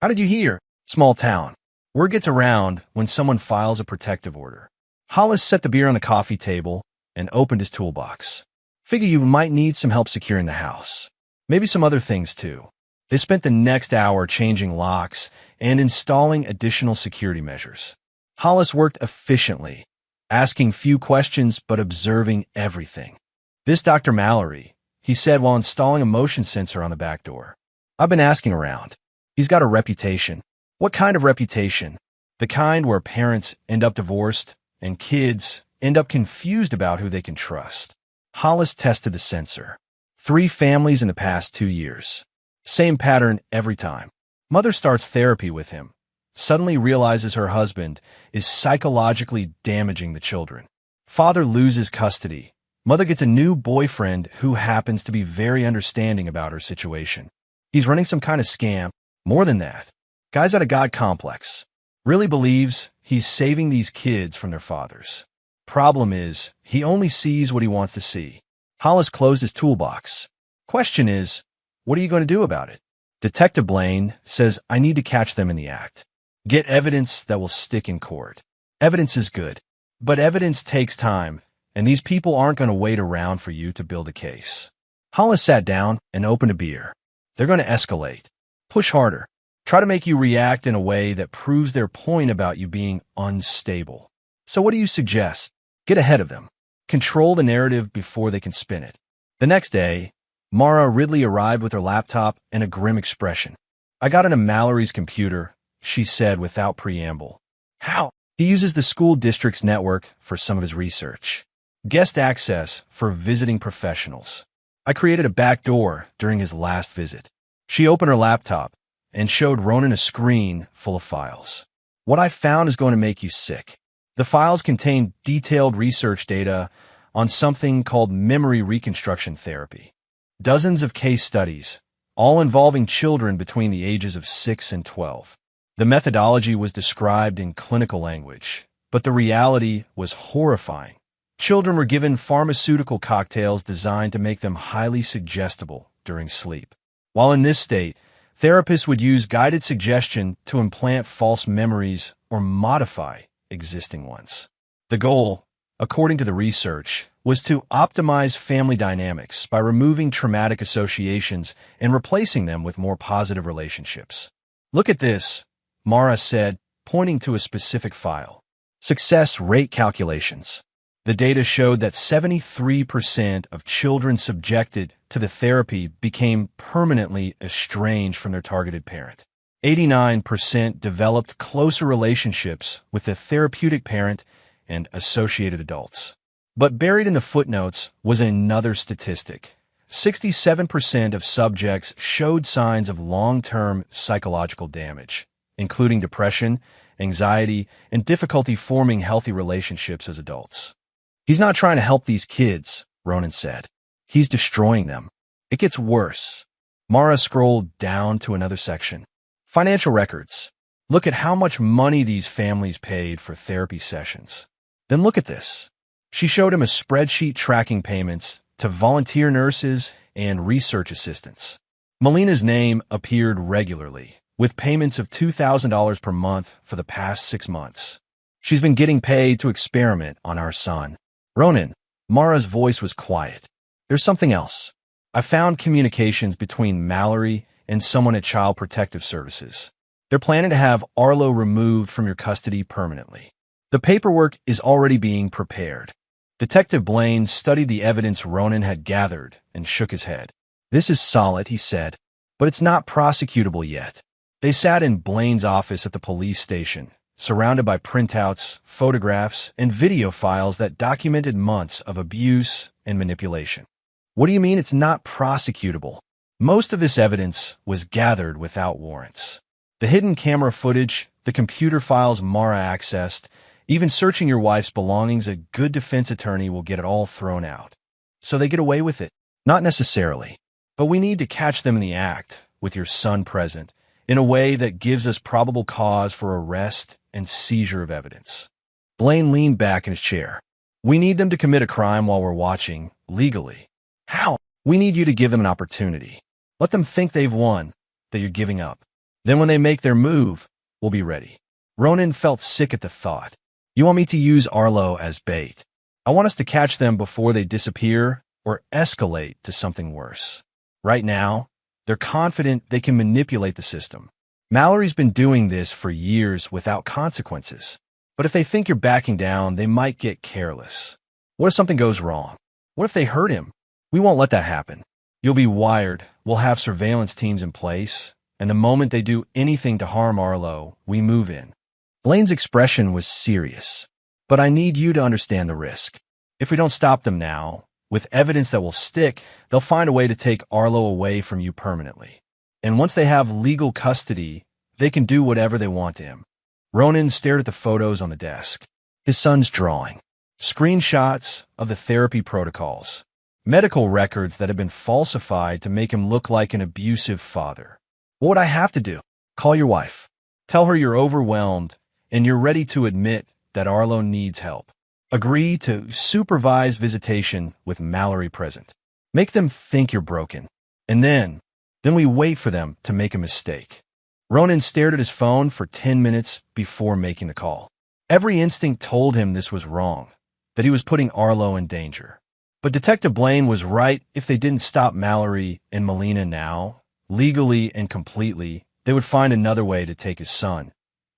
How did you hear? Small town. Word gets around when someone files a protective order. Hollis set the beer on the coffee table and opened his toolbox. Figure you might need some help securing the house. Maybe some other things too. They spent the next hour changing locks and installing additional security measures. Hollis worked efficiently, asking few questions but observing everything. This Dr. Mallory, he said while installing a motion sensor on the back door. I've been asking around. He's got a reputation. What kind of reputation? The kind where parents end up divorced and kids end up confused about who they can trust. Hollis tested the sensor. 3 families in the past 2 years. Same pattern every time. Mother starts therapy with him. Suddenly realizes her husband is psychologically damaging the children. Father loses custody. Mother gets a new boyfriend who happens to be very understanding about her situation. He's running some kind of scam. More than that. Guy's got a God complex. Really believes he's saving these kids from their fathers. Problem is, he only sees what he wants to see. Hollis closed his toolbox. Question is, what are you going to do about it? Detective Blaine says I need to catch them in the act. Get evidence that will stick in court. Evidence is good, but evidence takes time, and these people aren't going to wait around for you to build a case. Hollis sat down and opened a beer. They're going to escalate. Push harder. Try to make you react in a way that proves their point about you being unstable. So what do you suggest? Get ahead of them. Control the narrative before they can spin it. The next day, Mara Ridley arrived with her laptop and a grim expression. I got into Mallory's computer, she said without preamble. How? He uses the school district's network for some of his research. Guest access for visiting professionals. I created a back door during his last visit. She opened her laptop and showed Ronan a screen full of files. What I found is going to make you sick. The files contain detailed research data on something called memory reconstruction therapy. Dozens of case studies, all involving children between the ages of 6 and 12. The methodology was described in clinical language, but the reality was horrifying. Children were given pharmaceutical cocktails designed to make them highly suggestible during sleep. While in this state, therapists would use guided suggestion to implant false memories or modify existing ones. The goal, according to the research, was to optimize family dynamics by removing traumatic associations and replacing them with more positive relationships. "Look at this," Mara said, pointing to a specific file. Success rate calculations. The data showed that 73% of children subjected to the therapy became permanently estranged from their targeted parent. 89% developed closer relationships with the therapeutic parent and associated adults. But buried in the footnotes was another statistic. 67% of subjects showed signs of long-term psychological damage, including depression, anxiety, and difficulty forming healthy relationships as adults. "He's not trying to help these kids," Ronan said. "He's destroying them." It gets worse. Mara scrolled down to another section. Financial records. Look at how much money these families paid for therapy sessions. Then look at this. She showed him a spreadsheet tracking payments to volunteer nurses and research assistants. Melina's name appeared regularly, with payments of $2,000 per month for the past 6 months. "She's been getting paid to experiment on our son." "Ronan," Mara's voice was quiet. "There's something else. I found communications between Mallory and someone at Child Protective Services. They're planning to have Arlo removed from your custody permanently. The paperwork is already being prepared." Detective Blaine studied the evidence Ronan had gathered and shook his head. "This is solid," he said, "but it's not prosecutable yet." They sat in Blaine's office at the police station, surrounded by printouts, photographs, and video files that documented months of abuse and manipulation. "What do you mean it's not prosecutable?" Most of this evidence was gathered without warrants. The hidden camera footage, the computer files Mara accessed, even searching your wife's belongings, a good defense attorney will get it all thrown out. So they get away with it? Not necessarily. But we need to catch them in the act, with your son present, in a way that gives us probable cause for arrest and seizure of evidence. Blaine leaned back in his chair. "We need them to commit a crime while we're watching, legally." "How?" "We need you to give them an opportunity. Let them think they've won, that you're giving up. Then when they make their move, we'll be ready." Ronan felt sick at the thought. "You want me to use Arlo as bait? I want us to catch them before they disappear or escalate to something worse. Right now, they're confident they can manipulate the system. Mallory's been doing this for years without consequences. But if they think you're backing down, they might get careless. What if something goes wrong? What if they hurt him? We won't let that happen. You'll be wired, we'll have surveillance teams in place, and the moment they do anything to harm Arlo, we move in." Blaine's expression was serious. "But I need you to understand the risk. If we don't stop them now, with evidence that will stick, they'll find a way to take Arlo away from you permanently. And once they have legal custody, they can do whatever they want to him." Ronan stared at the photos on the desk. His son's drawing. Screenshots of the therapy protocols. Medical records that had been falsified to make him look like an abusive father. "What would I have to do?" "Call your wife. Tell her you're overwhelmed and you're ready to admit that Arlo needs help. Agree to supervise visitation with Mallory present. Make them think you're broken. And then we wait for them to make a mistake." Ronan stared at his phone for 10 minutes before making the call. Every instinct told him this was wrong, that he was putting Arlo in danger. But Detective Blaine was right. If they didn't stop Mallory and Melina now, legally and completely, they would find another way to take his son.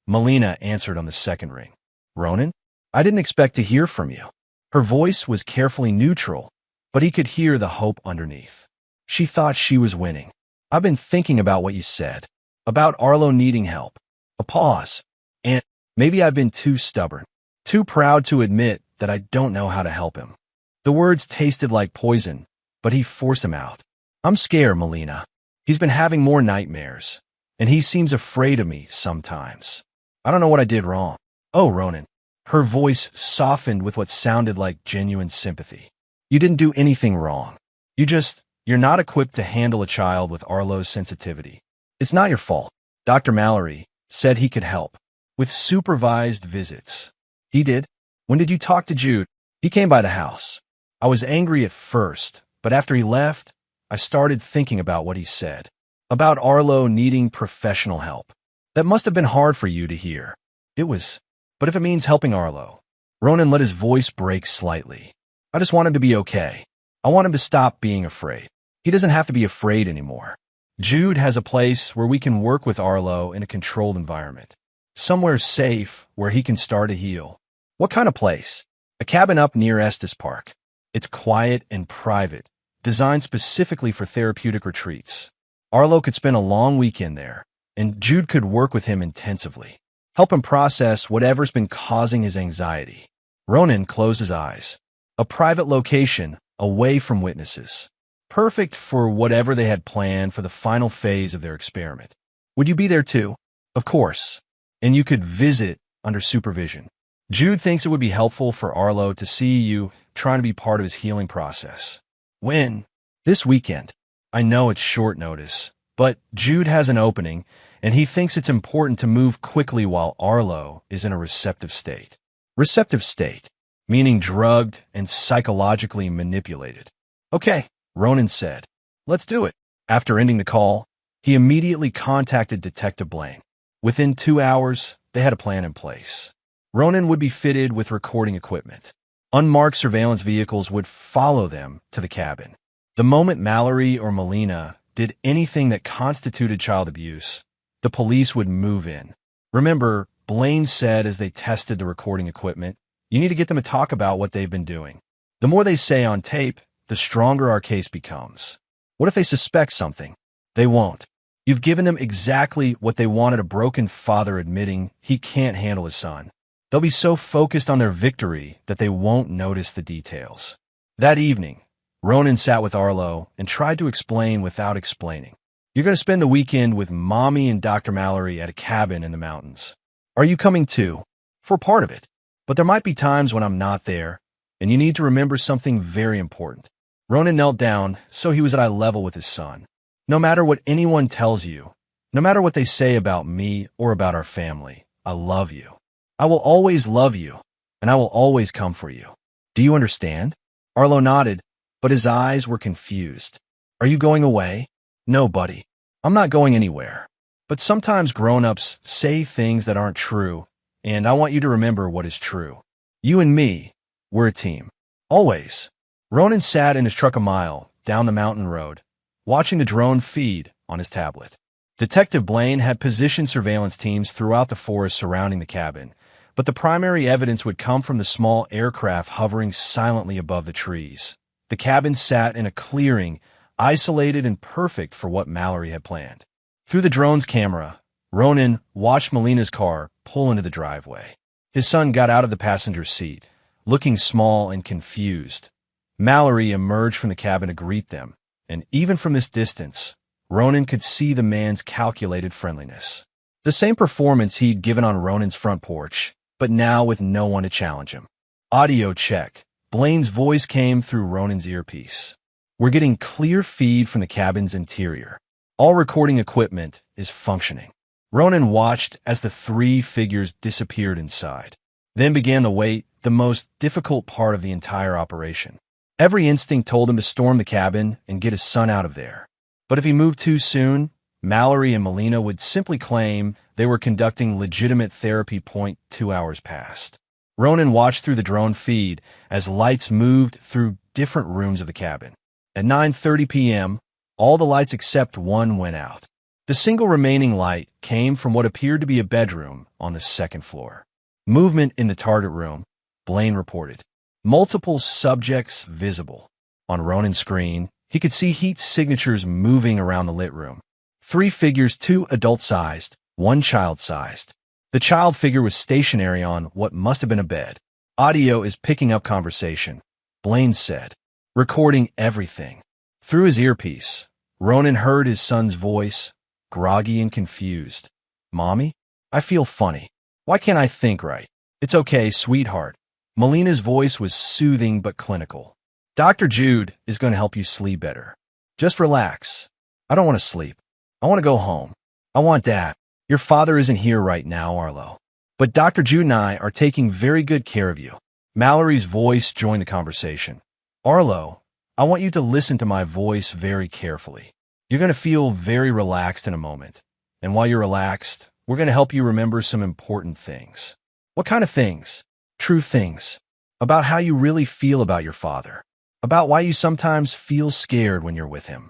Melina answered on the second ring. "Ronan, I didn't expect to hear from you." Her voice was carefully neutral, but he could hear the hope underneath. She thought she was winning. "I've been thinking about what you said, about Arlo needing help." A pause. "And maybe I've been too stubborn, too proud to admit that I don't know how to help him." The words tasted like poison, but he forced them out. "I'm scared, Melina. He's been having more nightmares, and he seems afraid of me sometimes. I don't know what I did wrong." "Oh, Ronan." Her voice softened with what sounded like genuine sympathy. "You didn't do anything wrong. You just You're not equipped to handle a child with Arlo's sensitivity. It's not your fault. Dr. Mallory said he could help with supervised visits. He did. When did you talk to Jude? He came by the house. I was angry at first, but after he left, I started thinking about what he said. About Arlo needing professional help. That must have been hard for you to hear. It was. But if it means helping Arlo. Ronan let his voice break slightly. I just want him to be okay. I want him to stop being afraid. He doesn't have to be afraid anymore. Jude has a place where we can work with Arlo in a controlled environment. Somewhere safe where he can start to heal. What kind of place? A cabin up near Estes Park. It's quiet and private, designed specifically for therapeutic retreats. Arlo could spend a long weekend there, and Jude could work with him intensively. Help him process whatever's been causing his anxiety. Ronan closed his eyes. A private location, away from witnesses. Perfect for whatever they had planned for the final phase of their experiment. Would you be there too? Of course. And you could visit under supervision. Jude thinks it would be helpful for Arlo to see you trying to be part of his healing process. When? This weekend. I know it's short notice, but Jude has an opening, and he thinks it's important to move quickly while Arlo is in a receptive state. Receptive state, meaning drugged and psychologically manipulated. Okay, Ronan said. Let's do it. After ending the call, he immediately contacted Detective Blaine. Within 2 hours, they had a plan in place. Ronan would be fitted with recording equipment. Unmarked surveillance vehicles would follow them to the cabin. The moment Mallory or Melina did anything that constituted child abuse, the police would move in. Remember, Blaine said as they tested the recording equipment, you need to get them to talk about what they've been doing. The more they say on tape, the stronger our case becomes. What if they suspect something? They won't. You've given them exactly what they wanted, a broken father admitting he can't handle his son. They'll be so focused on their victory that they won't notice the details. That evening, Ronan sat with Arlo and tried to explain without explaining. You're going to spend the weekend with Mommy and Dr. Mallory at a cabin in the mountains. Are you coming too? For part of it. But there might be times when I'm not there, and you need to remember something very important. Ronan knelt down so he was at eye level with his son. No matter what anyone tells you, no matter what they say about me or about our family, I love you. I will always love you, and I will always come for you. Do you understand? Arlo nodded, but his eyes were confused. Are you going away? No, buddy. I'm not going anywhere. But sometimes grown-ups say things that aren't true, and I want you to remember what is true. You and me, we're a team. Always. Ronan sat in his truck a mile down the mountain road, watching the drone feed on his tablet. Detective Blaine had positioned surveillance teams throughout the forest surrounding the cabin, but the primary evidence would come from the small aircraft hovering silently above the trees. The cabin sat in a clearing, isolated and perfect for what Mallory had planned. Through the drone's camera, Ronan watched Melina's car pull into the driveway. His son got out of the passenger seat, looking small and confused. Mallory emerged from the cabin to greet them, and even from this distance, Ronan could see the man's calculated friendliness. The same performance he'd given on Ronan's front porch, but now with no one to challenge him. Audio check. Blaine's voice came through Ronan's earpiece. We're getting clear feed from the cabin's interior. All recording equipment is functioning. Ronan watched as the three figures disappeared inside. Then began the wait, the most difficult part of the entire operation. Every instinct told him to storm the cabin and get his son out of there. But if he moved too soon, Mallory and Melina would simply claim they were conducting legitimate therapy. 2 hours passed. Ronan watched through the drone feed as lights moved through different rooms of the cabin. At 9:30 p.m., all the lights except one went out. The single remaining light came from what appeared to be a bedroom on the second floor. Movement in the target room, Blaine reported. Multiple subjects visible. On Ronan's screen, he could see heat signatures moving around the lit room. 3 figures, 2 adult-sized, 1 child-sized. The child figure was stationary on what must have been a bed. Audio is picking up conversation, Blaine said, recording everything. Through his earpiece, Ronan heard his son's voice, groggy and confused. Mommy, I feel funny. Why can't I think right? It's okay, sweetheart. Melina's voice was soothing but clinical. Dr. Jude is going to help you sleep better. Just relax. I don't want to sleep. I want to go home. I want Dad. Your father isn't here right now, Arlo. But Dr. Jude and I are taking very good care of you. Mallory's voice joined the conversation. Arlo, I want you to listen to my voice very carefully. You're going to feel very relaxed in a moment. And while you're relaxed, we're going to help you remember some important things. What kind of things? True things. About how you really feel about your father. About why you sometimes feel scared when you're with him.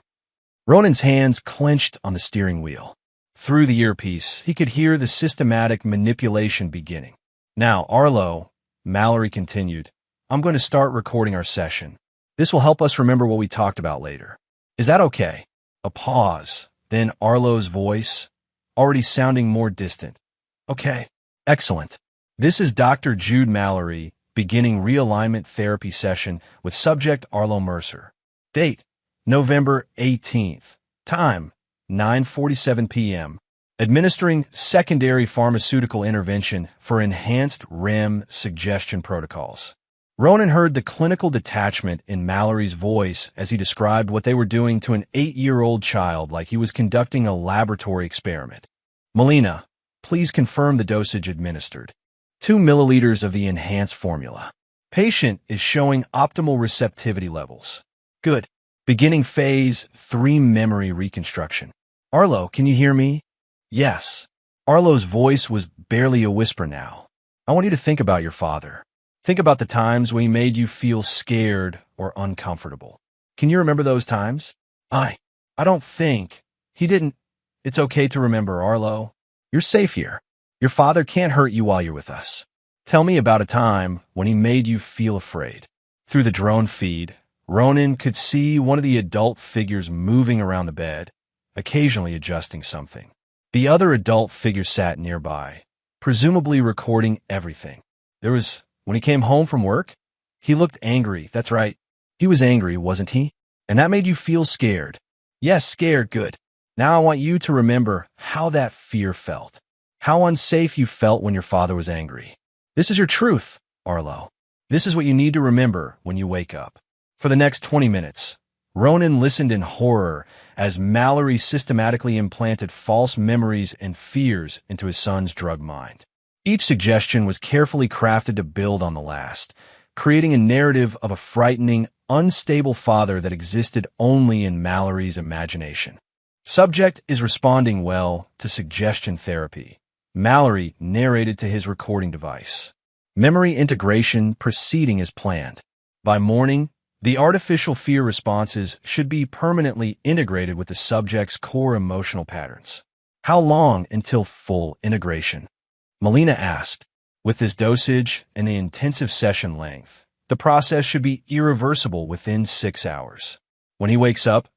Ronan's hands clenched on the steering wheel. Through the earpiece, he could hear the systematic manipulation beginning. Now, Arlo, Mallory continued, I'm going to start recording our session. This will help us remember what we talked about later. Is that okay? A pause. Then Arlo's voice, already sounding more distant. Okay. Excellent. This is Dr. Jude Mallory, beginning realignment therapy session with subject Arlo Mercer. Date, November 18th. Time, 9:47 p.m. Administering secondary pharmaceutical intervention for enhanced REM suggestion protocols. Ronan heard the clinical detachment in Mallory's voice as he described what they were doing to an 8-year-old child like he was conducting a laboratory experiment. Melina, please confirm the dosage administered. 2 milliliters of the enhanced formula. Patient is showing optimal receptivity levels. Good. Beginning phase 3 memory reconstruction. Arlo, can you hear me? Yes. Arlo's voice was barely a whisper now. I want you to think about your father. Think about the times when he made you feel scared or uncomfortable. Can you remember those times? I don't think. He didn't. It's okay to remember, Arlo. You're safe here. Your father can't hurt you while you're with us. Tell me about a time when he made you feel afraid. Through the drone feed, Ronan could see one of the adult figures moving around the bed, occasionally adjusting something. The other adult figure sat nearby, presumably recording everything. When he came home from work, he looked angry. That's right. He was angry, wasn't he? And that made you feel scared. Yes, scared, good. Now I want you to remember how that fear felt. How unsafe you felt when your father was angry. This is your truth, Arlo. This is what you need to remember when you wake up. For the next 20 minutes, Ronan listened in horror as Mallory systematically implanted false memories and fears into his son's drugged mind. Each suggestion was carefully crafted to build on the last, creating a narrative of a frightening, unstable father that existed only in Mallory's imagination. Subject is responding well to suggestion therapy. Mallory narrated to his recording device. Memory integration proceeding as planned. By morning, the artificial fear responses should be permanently integrated with the subject's core emotional patterns. How long until full integration? Melina asked. With this dosage and the intensive session length, the process should be irreversible within 6 hours. When he wakes up,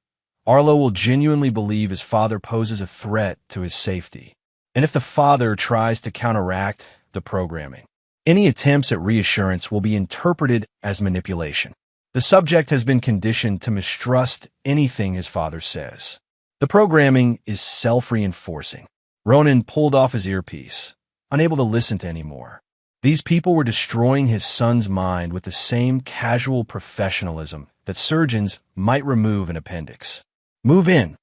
Arlo will genuinely believe his father poses a threat to his safety. And if the father tries to counteract the programming, any attempts at reassurance will be interpreted as manipulation. The subject has been conditioned to mistrust anything his father says. The programming is self-reinforcing. Ronan pulled off his earpiece, unable to listen to any more. These people were destroying his son's mind with the same casual professionalism that surgeons might remove an appendix. Move in,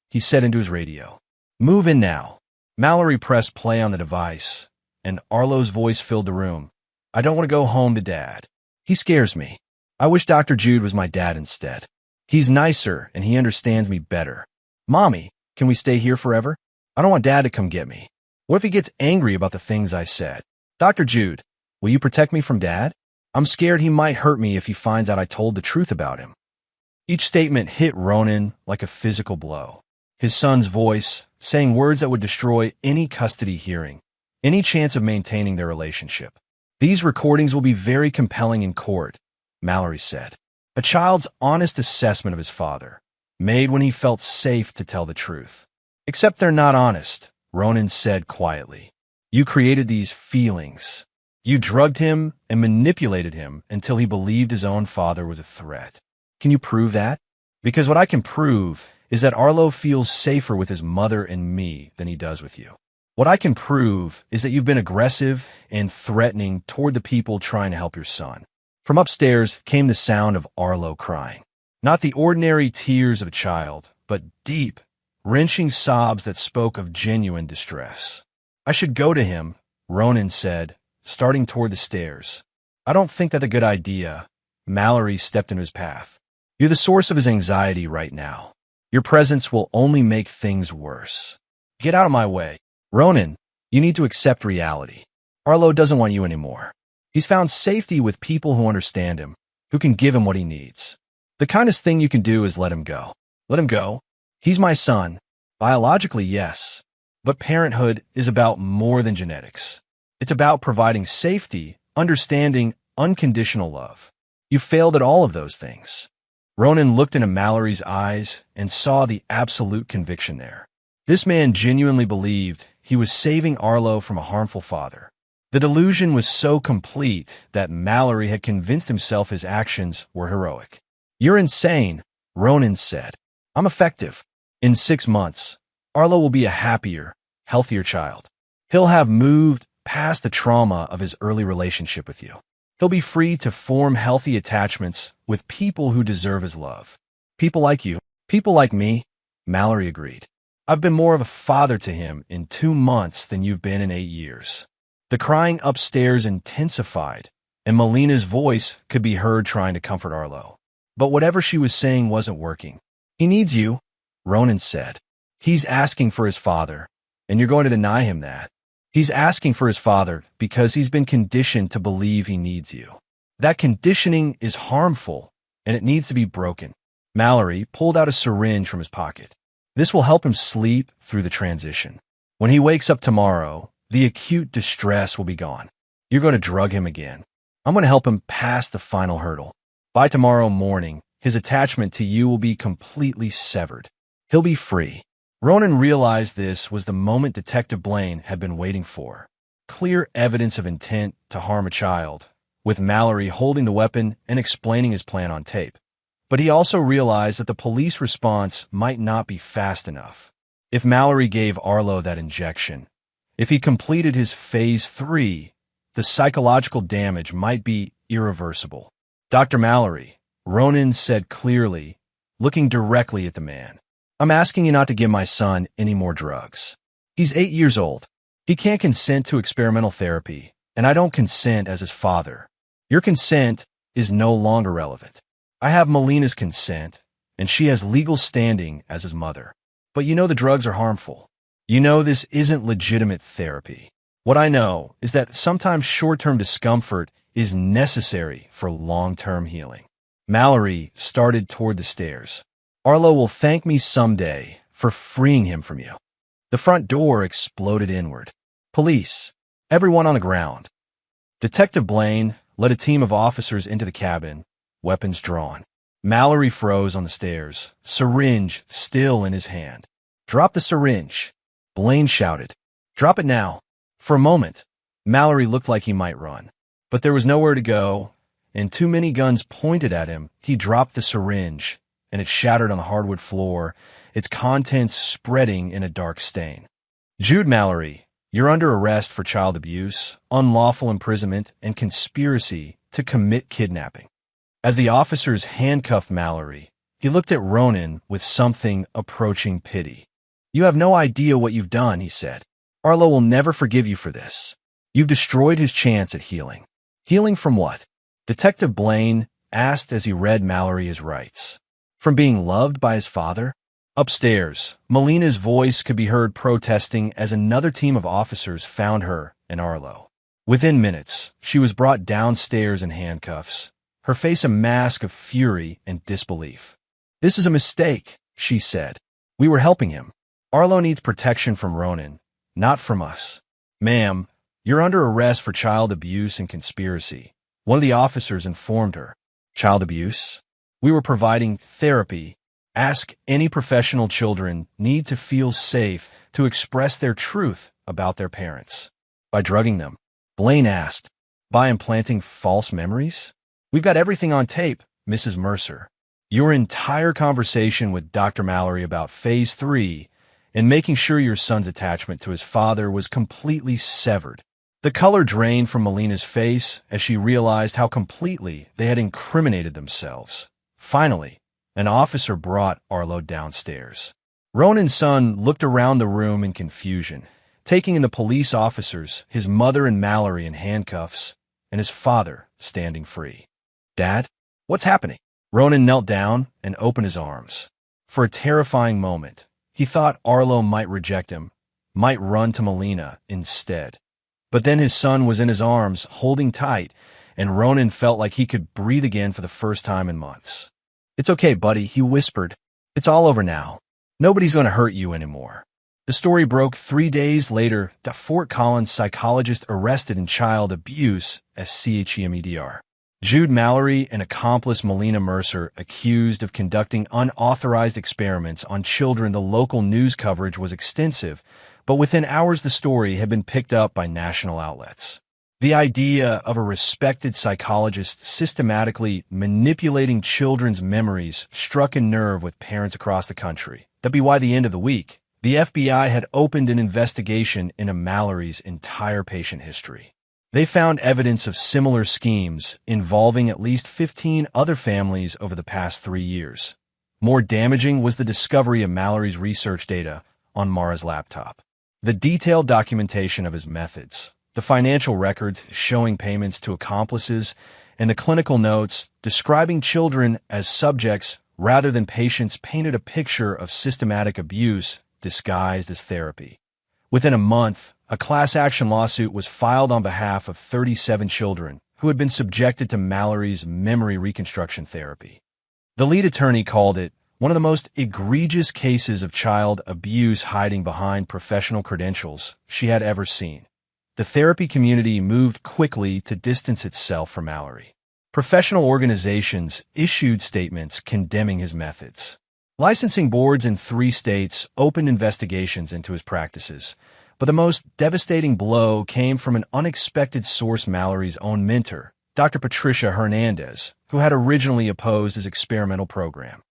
he said into his radio. Move in now. Mallory pressed play on the device, and Arlo's voice filled the room. I don't want to go home to Dad. He scares me. I wish Dr. Jude was my dad instead. He's nicer, and he understands me better. Mommy, can we stay here forever? I don't want Dad to come get me. What if he gets angry about the things I said? Dr. Jude, will you protect me from Dad? I'm scared he might hurt me if he finds out I told the truth about him. Each statement hit Ronan like a physical blow. His son's voice, saying words that would destroy any custody hearing, any chance of maintaining their relationship. These recordings will be very compelling in court, Mallory said. A child's honest assessment of his father, made when he felt safe to tell the truth. Except they're not honest, Ronan said quietly. You created these feelings. You drugged him and manipulated him until he believed his own father was a threat. Can you prove that? Because what I can prove is that Arlo feels safer with his mother and me than he does with you. What I can prove is that you've been aggressive and threatening toward the people trying to help your son. From upstairs came the sound of Arlo crying. Not the ordinary tears of a child, but deep, wrenching sobs that spoke of genuine distress. I should go to him, Ronan said, starting toward the stairs. I don't think that's a good idea. Mallory stepped into his path. You're the source of his anxiety right now. Your presence will only make things worse. Get out of my way. Ronan, you need to accept reality. Arlo doesn't want you anymore. He's found safety with people who understand him, who can give him what he needs. The kindest thing you can do is let him go. Let him go. He's my son. Biologically, yes. But parenthood is about more than genetics. It's about providing safety, understanding, unconditional love. You failed at all of those things. Ronan looked into Mallory's eyes and saw the absolute conviction there. This man genuinely believed he was saving Arlo from a harmful father. The delusion was so complete that Mallory had convinced himself his actions were heroic. You're insane, Ronan said. I'm effective. In 6 months, Arlo will be a happier, healthier child. He'll have moved past the trauma of his early relationship with you. He'll be free to form healthy attachments with people who deserve his love. People like you, people like me, Mallory agreed. I've been more of a father to him in 2 months than you've been in 8 years. The crying upstairs intensified, and Melina's voice could be heard trying to comfort Arlo. But whatever she was saying wasn't working. He needs you, Ronan said. He's asking for his father, and you're going to deny him that. He's asking for his father because he's been conditioned to believe he needs you. That conditioning is harmful, and it needs to be broken. Mallory pulled out a syringe from his pocket. This will help him sleep through the transition. When he wakes up tomorrow, the acute distress will be gone. You're going to drug him again. I'm going to help him pass the final hurdle. By tomorrow morning, his attachment to you will be completely severed. He'll be free. Ronan realized this was the moment Detective Blaine had been waiting for. Clear evidence of intent to harm a child, with Mallory holding the weapon and explaining his plan on tape. But he also realized that the police response might not be fast enough. If Mallory gave Arlo that injection, if he completed his Phase 3, the psychological damage might be irreversible. Dr. Mallory, Ronan said clearly, looking directly at the man. I'm asking you not to give my son any more drugs. He's 8 years old. He can't consent to experimental therapy, and I don't consent as his father. Your consent is no longer relevant. I have Melina's consent, and she has legal standing as his mother. But you know the drugs are harmful. You know this isn't legitimate therapy. What I know is that sometimes short-term discomfort is necessary for long-term healing. Mallory started toward the stairs. Arlo will thank me someday for freeing him from you. The front door exploded inward. Police, everyone on the ground. Detective Blaine led a team of officers into the cabin, weapons drawn. Mallory froze on the stairs, syringe still in his hand. Drop the syringe, Blaine shouted. Drop it now. For a moment, Mallory looked like he might run. But there was nowhere to go, and too many guns pointed at him. He dropped the syringe, and it shattered on the hardwood floor, its contents spreading in a dark stain. Jude Mallory, you're under arrest for child abuse, unlawful imprisonment, and conspiracy to commit kidnapping. As the officers handcuffed Mallory, he looked at Ronan with something approaching pity. You have no idea what you've done, he said. Arlo will never forgive you for this. You've destroyed his chance at healing. Healing from what? Detective Blaine asked as he read Mallory his rights. From being loved by his father? Upstairs, Melina's voice could be heard protesting as another team of officers found her and Arlo. Within minutes, she was brought downstairs in handcuffs, her face a mask of fury and disbelief. This is a mistake, she said. We were helping him. Arlo needs protection from Ronan, not from us. Ma'am, you're under arrest for child abuse and conspiracy. One of the officers informed her. Child abuse? We were providing therapy. Ask any professional. Children need to feel safe to express their truth about their parents. By drugging them, Blaine asked. By implanting false memories? We've got everything on tape, Mrs. Mercer. Your entire conversation with Dr. Mallory about Phase 3 and making sure your son's attachment to his father was completely severed. The color drained from Melina's face as she realized how completely they had incriminated themselves. Finally, An officer brought Arlo downstairs. Ronan's son looked around the room in confusion, taking in the police officers, his mother and Mallory in handcuffs, and his father standing free. "Dad, what's happening?" Ronan knelt down and opened his arms. For a terrifying moment, he thought Arlo might reject him, might run to Melina instead. But then his son was in his arms, holding tight, and Ronan felt like he could breathe again for the first time in months. "It's okay, buddy," he whispered. "It's all over now. Nobody's going to hurt you anymore." The story broke 3 days later. The Fort Collins psychologist arrested in child abuse as CHEMEDR. Jude Mallory and accomplice Melina Mercer accused of conducting unauthorized experiments on children. The local news coverage was extensive, but within hours the story had been picked up by national outlets. The idea of a respected psychologist systematically manipulating children's memories struck a nerve with parents across the country. That'd be why the end of the week, the FBI had opened an investigation into Mallory's entire patient history. They found evidence of similar schemes involving at least 15 other families over the past 3 years. More damaging was the discovery of Mallory's research data on Mara's laptop. The detailed documentation of his methods, the financial records showing payments to accomplices, and the clinical notes describing children as subjects rather than patients painted a picture of systematic abuse disguised as therapy. Within a month, a class action lawsuit was filed on behalf of 37 children who had been subjected to Mallory's memory reconstruction therapy. The lead attorney called it one of the most egregious cases of child abuse hiding behind professional credentials she had ever seen. The therapy community moved quickly to distance itself from Mallory. Professional organizations issued statements condemning his methods. Licensing boards in 3 states opened investigations into his practices, but the most devastating blow came from an unexpected source: Mallory's own mentor, Dr. Patricia Hernandez, who had originally opposed his experimental program.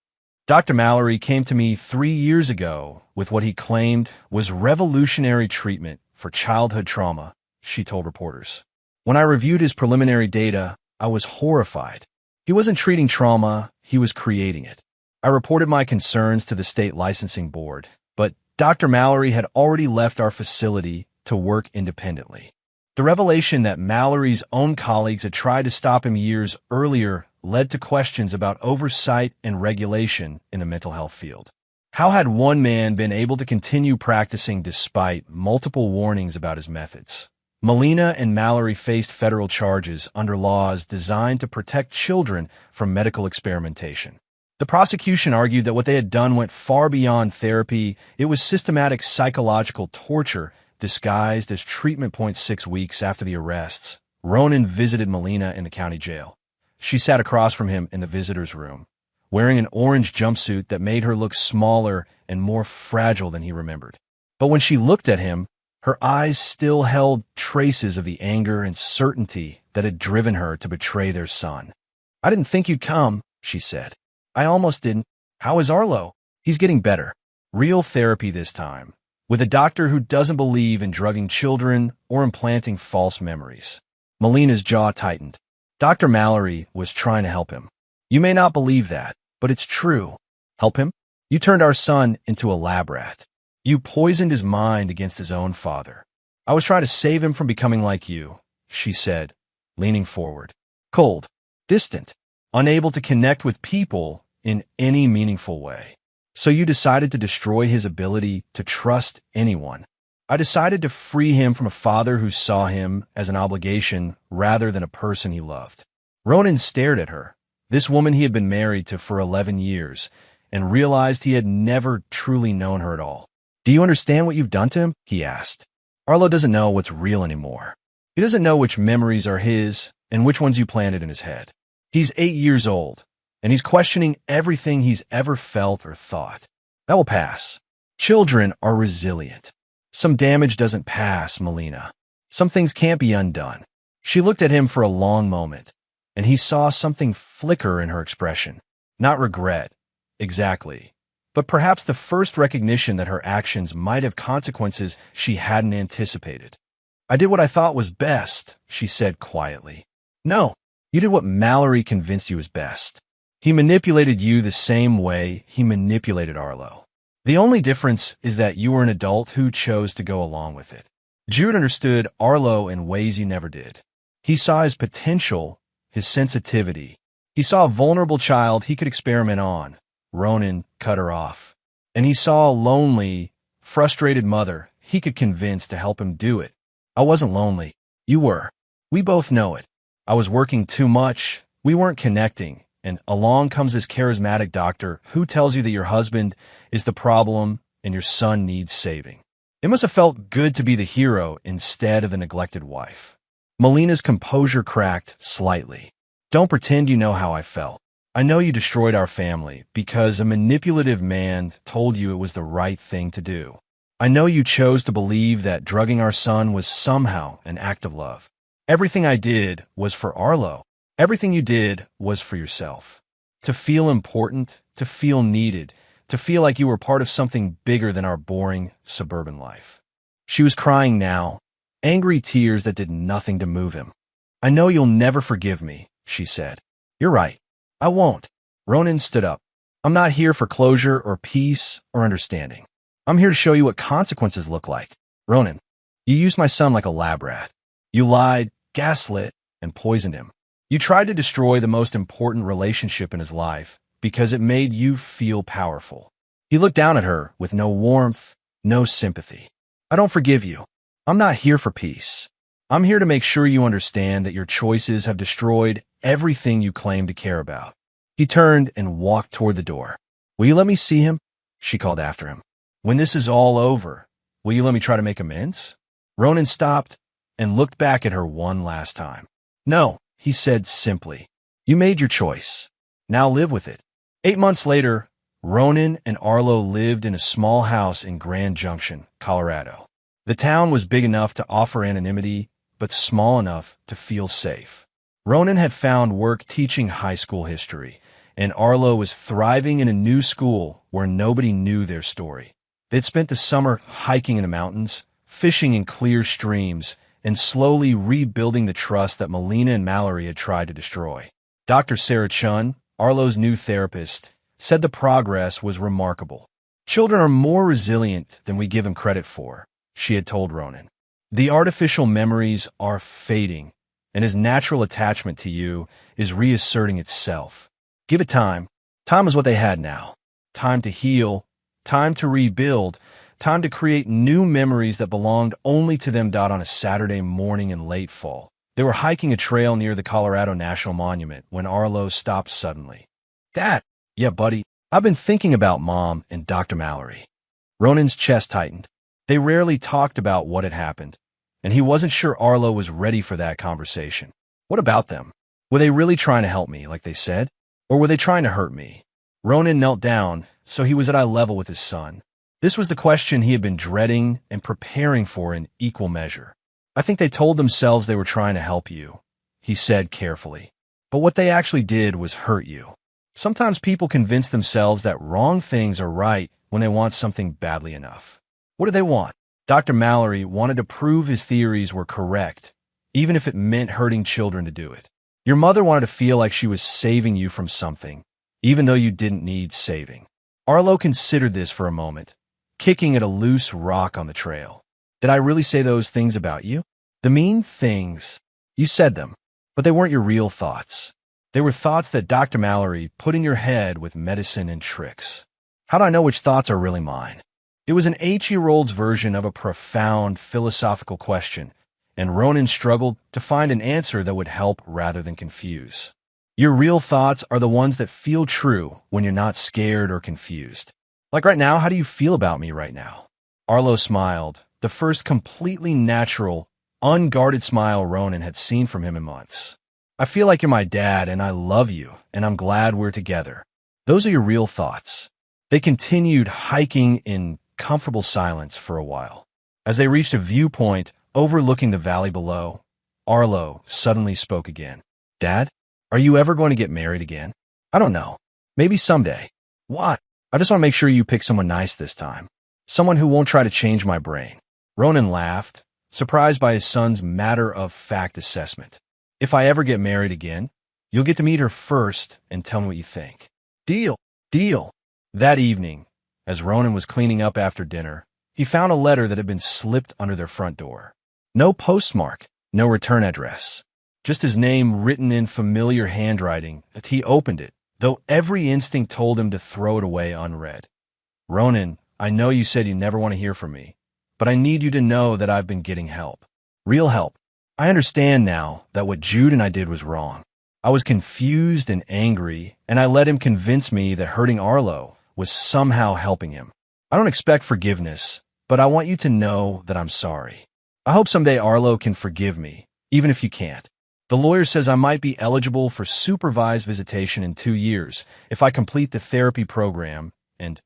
"Dr. Mallory came to me 3 years ago with what he claimed was revolutionary treatment for childhood trauma," she told reporters. "When I reviewed his preliminary data, I was horrified. He wasn't treating trauma, he was creating it. I reported my concerns to the state licensing board, but Dr. Mallory had already left our facility to work independently." The revelation that Mallory's own colleagues had tried to stop him years earlier led to questions about oversight and regulation in the mental health field. How had one man been able to continue practicing despite multiple warnings about his methods? Melina and Mallory faced federal charges under laws designed to protect children from medical experimentation. The prosecution argued that what they had done went far beyond therapy. It was systematic psychological torture disguised as treatment. 6 weeks after the arrests, Ronan visited Melina in the county jail. She sat across from him in the visitor's room, wearing an orange jumpsuit that made her look smaller and more fragile than he remembered. But when she looked at him, her eyes still held traces of the anger and certainty that had driven her to betray their son. "I didn't think you'd come," she said. "I almost didn't. How is Arlo?" "He's getting better. Real therapy this time, with a doctor who doesn't believe in drugging children or implanting false memories." Melina's jaw tightened. Dr. Mallory was trying to help him. "You may not believe that, but it's true." "Help him? You turned our son into a lab rat. You poisoned his mind against his own father." "I was trying to save him from becoming like you," she said, leaning forward. Cold, distant, unable to connect with people in any meaningful way. "So you decided to destroy his ability to trust anyone." "I decided to free him from a father who saw him as an obligation rather than a person he loved." Ronan stared at her, this woman he had been married to for 11 years, and realized he had never truly known her at all. "Do you understand what you've done to him?" he asked. "Arlo doesn't know what's real anymore. He doesn't know which memories are his and which ones you planted in his head. He's 8 years old, and he's questioning everything he's ever felt or thought. That will pass. Children are resilient. Some damage doesn't pass, Melina. Some things can't be undone." She looked at him for a long moment, and he saw something flicker in her expression. Not regret, exactly, but perhaps the first recognition that her actions might have consequences she hadn't anticipated. "I did what I thought was best," she said quietly. "No, you did what Mallory convinced you was best." He manipulated you the same way he manipulated Arlo. The only difference is that you were an adult who chose to go along with it. Jude understood Arlo in ways you never did. He saw his potential, his sensitivity. He saw a vulnerable child he could experiment on. Ronan cut her off. And he saw a lonely, frustrated mother he could convince to help him do it. I wasn't lonely. You were. We both know it. I was working too much. We weren't connecting. And along comes this charismatic doctor who tells you that your husband is the problem and your son needs saving. It must have felt good to be the hero instead of the neglected wife. Melina's composure cracked slightly. Don't pretend you know how I felt. I know you destroyed our family because a manipulative man told you it was the right thing to do. I know you chose to believe that drugging our son was somehow an act of love. Everything I did was for Arlo. Everything you did was for yourself. To feel important, to feel needed, to feel like you were part of something bigger than our boring suburban life. She was crying now, angry tears that did nothing to move him. I know you'll never forgive me, she said. You're right. I won't. Ronan stood up. I'm not here for closure or peace or understanding. I'm here to show you what consequences look like. Ronan, you used my son like a lab rat. You lied, gaslit, and poisoned him. You tried to destroy the most important relationship in his life because it made you feel powerful. He looked down at her with no warmth, no sympathy. I don't forgive you. I'm not here for peace. I'm here to make sure you understand that your choices have destroyed everything you claim to care about. He turned and walked toward the door. Will you let me see him? She called after him. When this is all over, will you let me try to make amends? Ronan stopped and looked back at her one last time. No, he said simply. You made your choice. Now live with it. 8 months later, Ronan and Arlo lived in a small house in Grand Junction, Colorado. The town was big enough to offer anonymity, but small enough to feel safe. Ronan had found work teaching high school history, and Arlo was thriving in a new school where nobody knew their story. They'd spent the summer hiking in the mountains, fishing in clear streams, and slowly rebuilding the trust that Melina and Mallory had tried to destroy. Dr. Sarah Chun, Arlo's new therapist, said the progress was remarkable. Children are more resilient than we give them credit for, she had told Ronan. The artificial memories are fading, and his natural attachment to you is reasserting itself. Give it time. Time is what they had now. Time to heal, time to rebuild, time to create new memories that belonged only to them. On a Saturday morning in late fall, they were hiking a trail near the Colorado National Monument when Arlo stopped suddenly. Dad! Yeah, buddy. I've been thinking about Mom and Dr. Mallory. Ronan's chest tightened. They rarely talked about what had happened, and he wasn't sure Arlo was ready for that conversation. What about them? Were they really trying to help me, like they said? Or were they trying to hurt me? Ronan knelt down, so he was at eye level with his son. This was the question he had been dreading and preparing for in equal measure. I think they told themselves they were trying to help you, he said carefully. But what they actually did was hurt you. Sometimes people convince themselves that wrong things are right when they want something badly enough. What did they want? Dr. Mallory wanted to prove his theories were correct, even if it meant hurting children to do it. Your mother wanted to feel like she was saving you from something, even though you didn't need saving. Arlo considered this for a moment, kicking at a loose rock on the trail. Did I really say those things about you? The mean things. You said them, but they weren't your real thoughts. They were thoughts that Dr. Mallory put in your head with medicine and tricks. How do I know which thoughts are really mine? It was an 8-year-old's version of a profound philosophical question, and Ronan struggled to find an answer that would help rather than confuse. Your real thoughts are the ones that feel true when you're not scared or confused. Like right now, how do you feel about me right now? Arlo smiled, the first completely natural, unguarded smile Ronan had seen from him in months. I feel like you're my dad, and I love you, and I'm glad we're together. Those are your real thoughts. They continued hiking in comfortable silence for a while. As they reached a viewpoint overlooking the valley below, Arlo suddenly spoke again. Dad, are you ever going to get married again? I don't know. Maybe someday. Why? I just want to make sure you pick someone nice this time. Someone who won't try to change my brain. Ronan laughed, surprised by his son's matter-of-fact assessment. If I ever get married again, You'll get to meet her first and tell me what you think. Deal. Deal. That evening, as Ronan was cleaning up after dinner, he found a letter that had been slipped under their front door. No postmark, no return address. Just his name written in familiar handwriting. He opened it, though every instinct told him to throw it away unread. Ronan, I know you said you never want to hear from me, but I need you to know that I've been getting help. Real help. I understand now that what Jude and I did was wrong. I was confused and angry, and I let him convince me that hurting Arlo was somehow helping him. I don't expect forgiveness, but I want you to know that I'm sorry. I hope someday Arlo can forgive me, even if you can't. The lawyer says I might be eligible for supervised visitation in 2 years if I complete the therapy program, and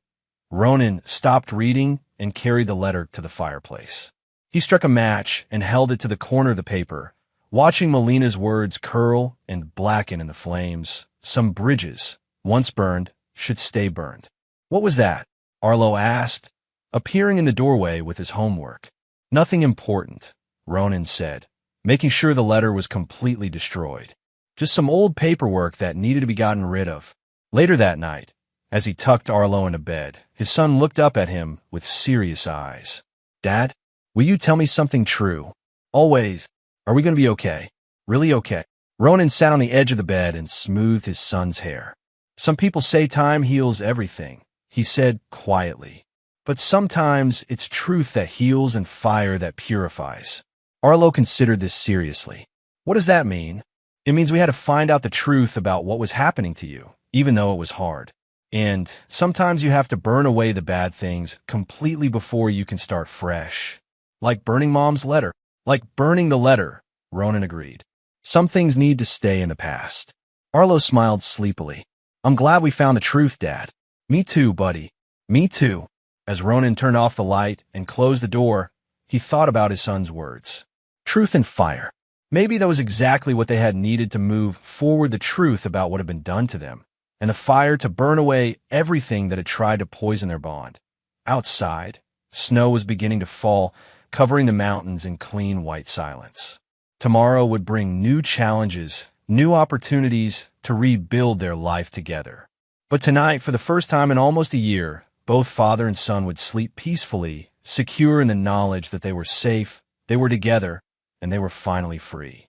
Ronan stopped reading and carried the letter to the fireplace. He struck a match and held it to the corner of the paper, watching Melina's words curl and blacken in the flames. Some bridges, once burned, should stay burned. What was that? Arlo asked, appearing in the doorway with his homework. Nothing important, Ronan said, making sure the letter was completely destroyed. Just some old paperwork that needed to be gotten rid of. Later that night, as he tucked Arlo into bed, his son looked up at him with serious eyes. Dad, will you tell me something true? Always. Are we going to be okay? Really okay? Ronan sat on the edge of the bed and smoothed his son's hair. Some people say time heals everything, he said quietly. But sometimes it's truth that heals and fire that purifies. Arlo considered this seriously. What does that mean? It means we had to find out the truth about what was happening to you, even though it was hard. And sometimes you have to burn away the bad things completely before you can start fresh. Like burning Mom's letter. Like burning the letter, Ronan agreed. Some things need to stay in the past. Arlo smiled sleepily. I'm glad we found the truth, Dad. Me too, buddy. Me too. As Ronan turned off the light and closed the door, he thought about his son's words. Truth and fire. Maybe that was exactly what they had needed to move forward the truth about what had been done to them, and the fire to burn away everything that had tried to poison their bond. Outside, snow was beginning to fall, covering the mountains in clean white silence. Tomorrow would bring new challenges, new opportunities to rebuild their life together. But tonight, for the first time in almost a year, both father and son would sleep peacefully, secure in the knowledge that they were safe, they were together, and they were finally free.